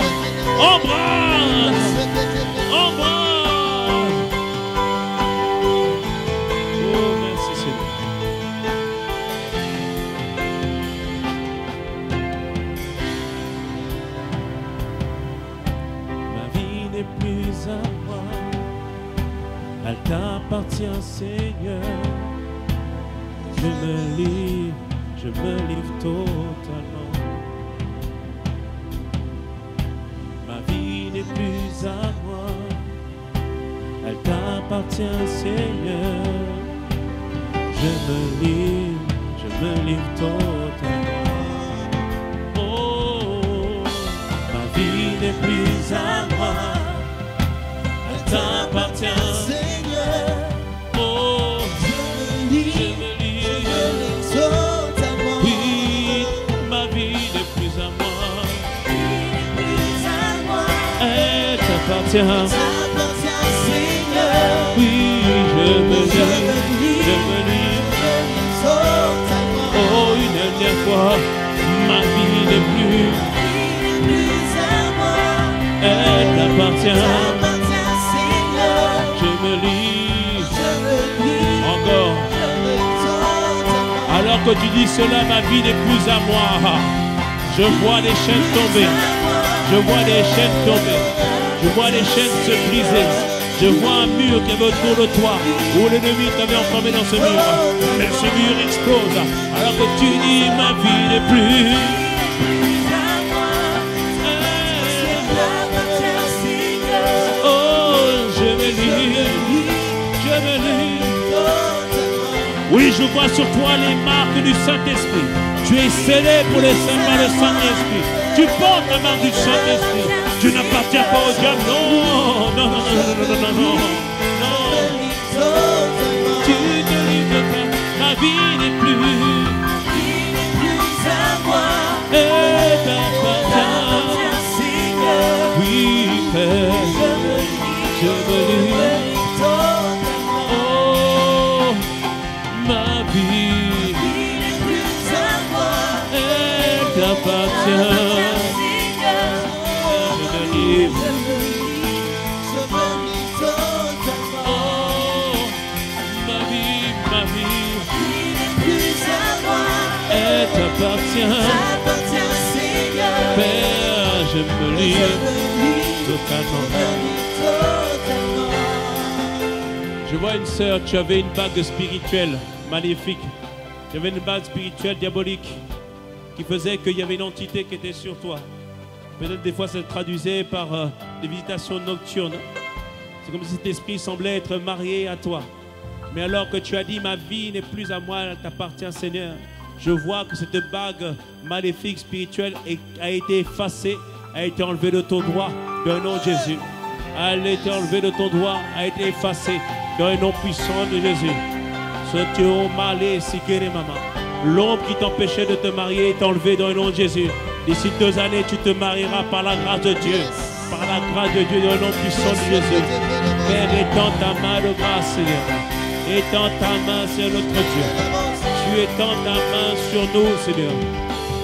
Embrase. Embrase. Oh, merci Seigneur. Ma vie n'est plus à moi. Elle t'appartient, Seigneur. Je me livre totalement. Ma vie n'est plus à moi. Elle t'appartient, Seigneur. Je me livre totalement. Oh, ma vie n'est plus à moi. Elle t'appartient, Seigneur. Oh, je me livre totalement. Oui, ma vie n'est plus à moi. Elle t'appartient, Seigneur. Oui, je me livre. Oh, une dernière fois, ma vie n'est plus à moi. Elle t'appartient. Je me livre. Encore. Alors que tu dis cela, ma vie n'est plus à moi. Je vois les chaînes tomber. Je vois les chaînes tomber. Je vois les chaînes se briser. Je vois un mur qui est autour de toi, où l'ennemi t'avait enfermé dans ce mur. Mais ce mur explose. Alors que tu dis, ma vie n'est plus. Oh, je me livre. Je me livre. Oui, je vois sur toi les marques du Saint-Esprit. Tu es scellé pour les saints par le Saint-Esprit. Tu portes la marque du Saint-Esprit. Tu n'appartiens pas au diable. Non, non, non, non, non, non, non, non. Tu te livres. Ma vie n'est plus à moi. Et t'appartient, Seigneur. Oui, Père. Je me livre. Oh, ma vie n'est plus à moi. t'appartient. Je me livre. Oh, ma vie, elle t'appartient. Père, je me livre totalement. Je vois une sœur, tu avais une bague spirituelle maléfique. Tu avais une bague spirituelle diabolique qui faisait qu'il y avait une entité qui était sur toi. Peut-être des fois ça se traduisait par des visitations nocturnes. C'est comme si cet esprit semblait être marié à toi. Mais alors que tu as dit, ma vie n'est plus à moi, elle t'appartient, Seigneur. Je vois que cette bague maléfique spirituelle a été effacée, a été enlevée de ton doigt, dans le nom de Jésus. Elle a été enlevée de ton doigt, a été effacée, dans le nom puissant de Jésus. L'ombre qui t'empêchait de te marier est enlevée dans le nom de Jésus. D'ici 2 années, tu te marieras par la grâce de Dieu. Par la grâce de Dieu, dans le nom puissant de Jésus. Père, étends ta main de grâce, Seigneur. Étends ta main, Seigneur notre Dieu. Tu étends ta main sur nous, Seigneur.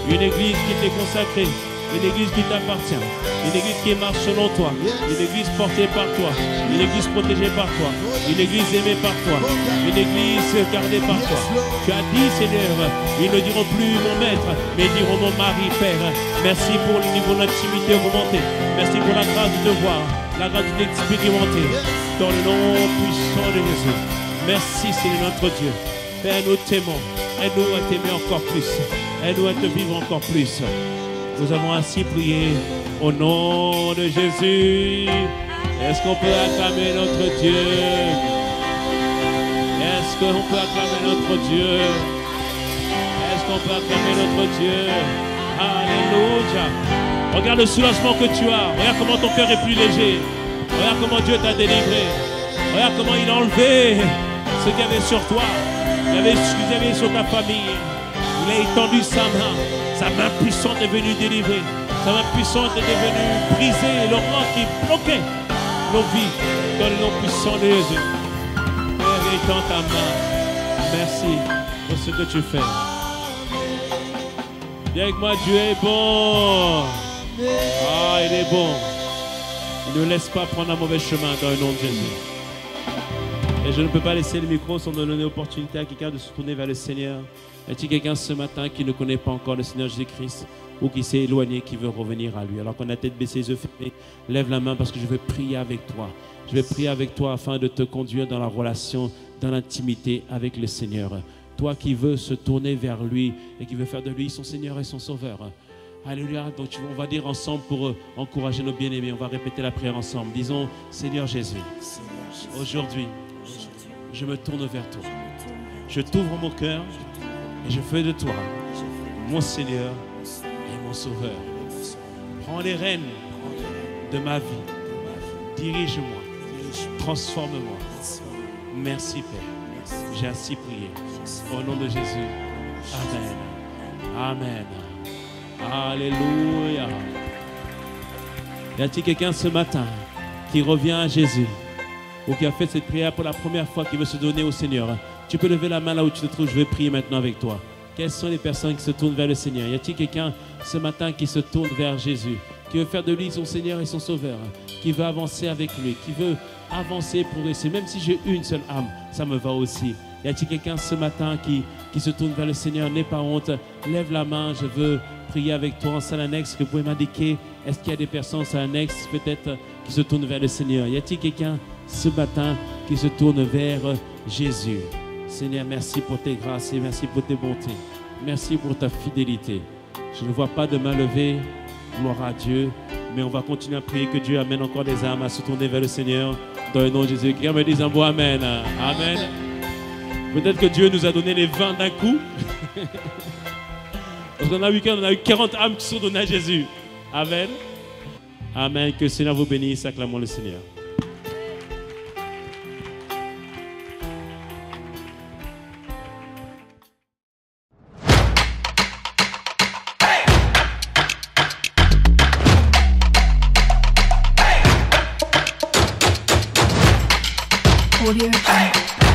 Une église qui t'est consacrée. Une église qui t'appartient. Une église qui marche selon toi. Une église portée par toi. Une église protégée par toi. Une église aimée par toi. Une église gardée par toi. Tu as dit, Seigneur, ils ne diront plus mon maître, mais ils diront mon mari, Père. Merci pour le niveau d'intimité augmenté. Merci pour la grâce de te voir, la grâce de t'expérimenter. Dans le nom puissant de Jésus. Merci, Seigneur notre Dieu. Père, nous t'aimons. Aide-nous à t'aimer encore plus. Aide-nous à te vivre encore plus. Nous avons ainsi prié au nom de Jésus. Est-ce qu'on peut acclamer notre Dieu? Est-ce qu'on peut acclamer notre Dieu? Est-ce qu'on peut acclamer notre Dieu? Alléluia. Regarde le soulagement que tu as. Regarde comment ton cœur est plus léger. Regarde comment Dieu t'a délivré. Regarde comment il a enlevé ce qu'il y avait sur toi. Il y avait ce qu'il y avait sur ta famille. Il a étendu sa main. Sa main puissante est venue délivrer. Sa main puissante est venue briser le rang qui bloquait nos vies dans le nom puissant de Jésus. Père, étends ta main. Merci pour ce que tu fais. Viens avec moi, Dieu est bon. Ah, il est bon. Il ne laisse pas prendre un mauvais chemin dans le nom de Jésus. Et je ne peux pas laisser le micro sans donner l'opportunité à quelqu'un de se tourner vers le Seigneur. Y a-t-il quelqu'un ce matin qui ne connaît pas encore le Seigneur Jésus-Christ ou qui s'est éloigné, qui veut revenir à lui? Alors qu'on a tête baissée, les yeux fermés, lève la main parce que je vais prier avec toi. Je vais prier avec toi afin de te conduire dans la relation, dans l'intimité avec le Seigneur. Toi qui veux se tourner vers lui et qui veut faire de lui son Seigneur et son Sauveur. Alléluia. Donc on va dire ensemble pour encourager nos bien-aimés. On va répéter la prière ensemble. Disons, Seigneur Jésus, aujourd'hui, je me tourne vers toi. Je t'ouvre mon cœur et je fais de toi mon Seigneur et mon Sauveur. Prends les rênes de ma vie. Dirige-moi. Transforme-moi. Merci Père. J'ai ainsi prié. Au nom de Jésus. Amen. Amen. Alléluia. Y a-t-il quelqu'un ce matin qui revient à Jésus ou qui a fait cette prière pour la première fois, qui veut se donner au Seigneur? Tu peux lever la main là où tu te trouves. Je vais prier maintenant avec toi. Quelles sont les personnes qui se tournent vers le Seigneur? Y a-t-il quelqu'un ce matin qui se tourne vers Jésus, qui veut faire de lui son Seigneur et son Sauveur, qui veut avancer avec lui, qui veut avancer, progresser? Même si j'ai une seule âme, ça me va aussi. Y a-t-il quelqu'un ce matin qui se tourne vers le Seigneur? N'aie pas honte. Lève la main. Je veux prier avec toi en salle annexe. Que vous pouvez m'indiquer? Est-ce qu'il y a des personnes en salle annexe peut-être qui se tournent vers le Seigneur? Y a-t-il quelqu'un ce matin qui se tourne vers Jésus? Seigneur, merci pour tes grâces et merci pour tes bontés. Merci pour ta fidélité. Je ne vois pas de main levée. Gloire à Dieu. Mais on va continuer à prier que Dieu amène encore des âmes à se tourner vers le Seigneur dans le nom de Jésus. Quelqu'un me dise un beau Amen. Amen. Peut-être que Dieu nous a donné les 20 d'un coup. Parce qu'on a eu 40 âmes qui sont données à Jésus. Amen. Amen. Que le Seigneur vous bénisse. Acclamons le Seigneur. Audio Jungle.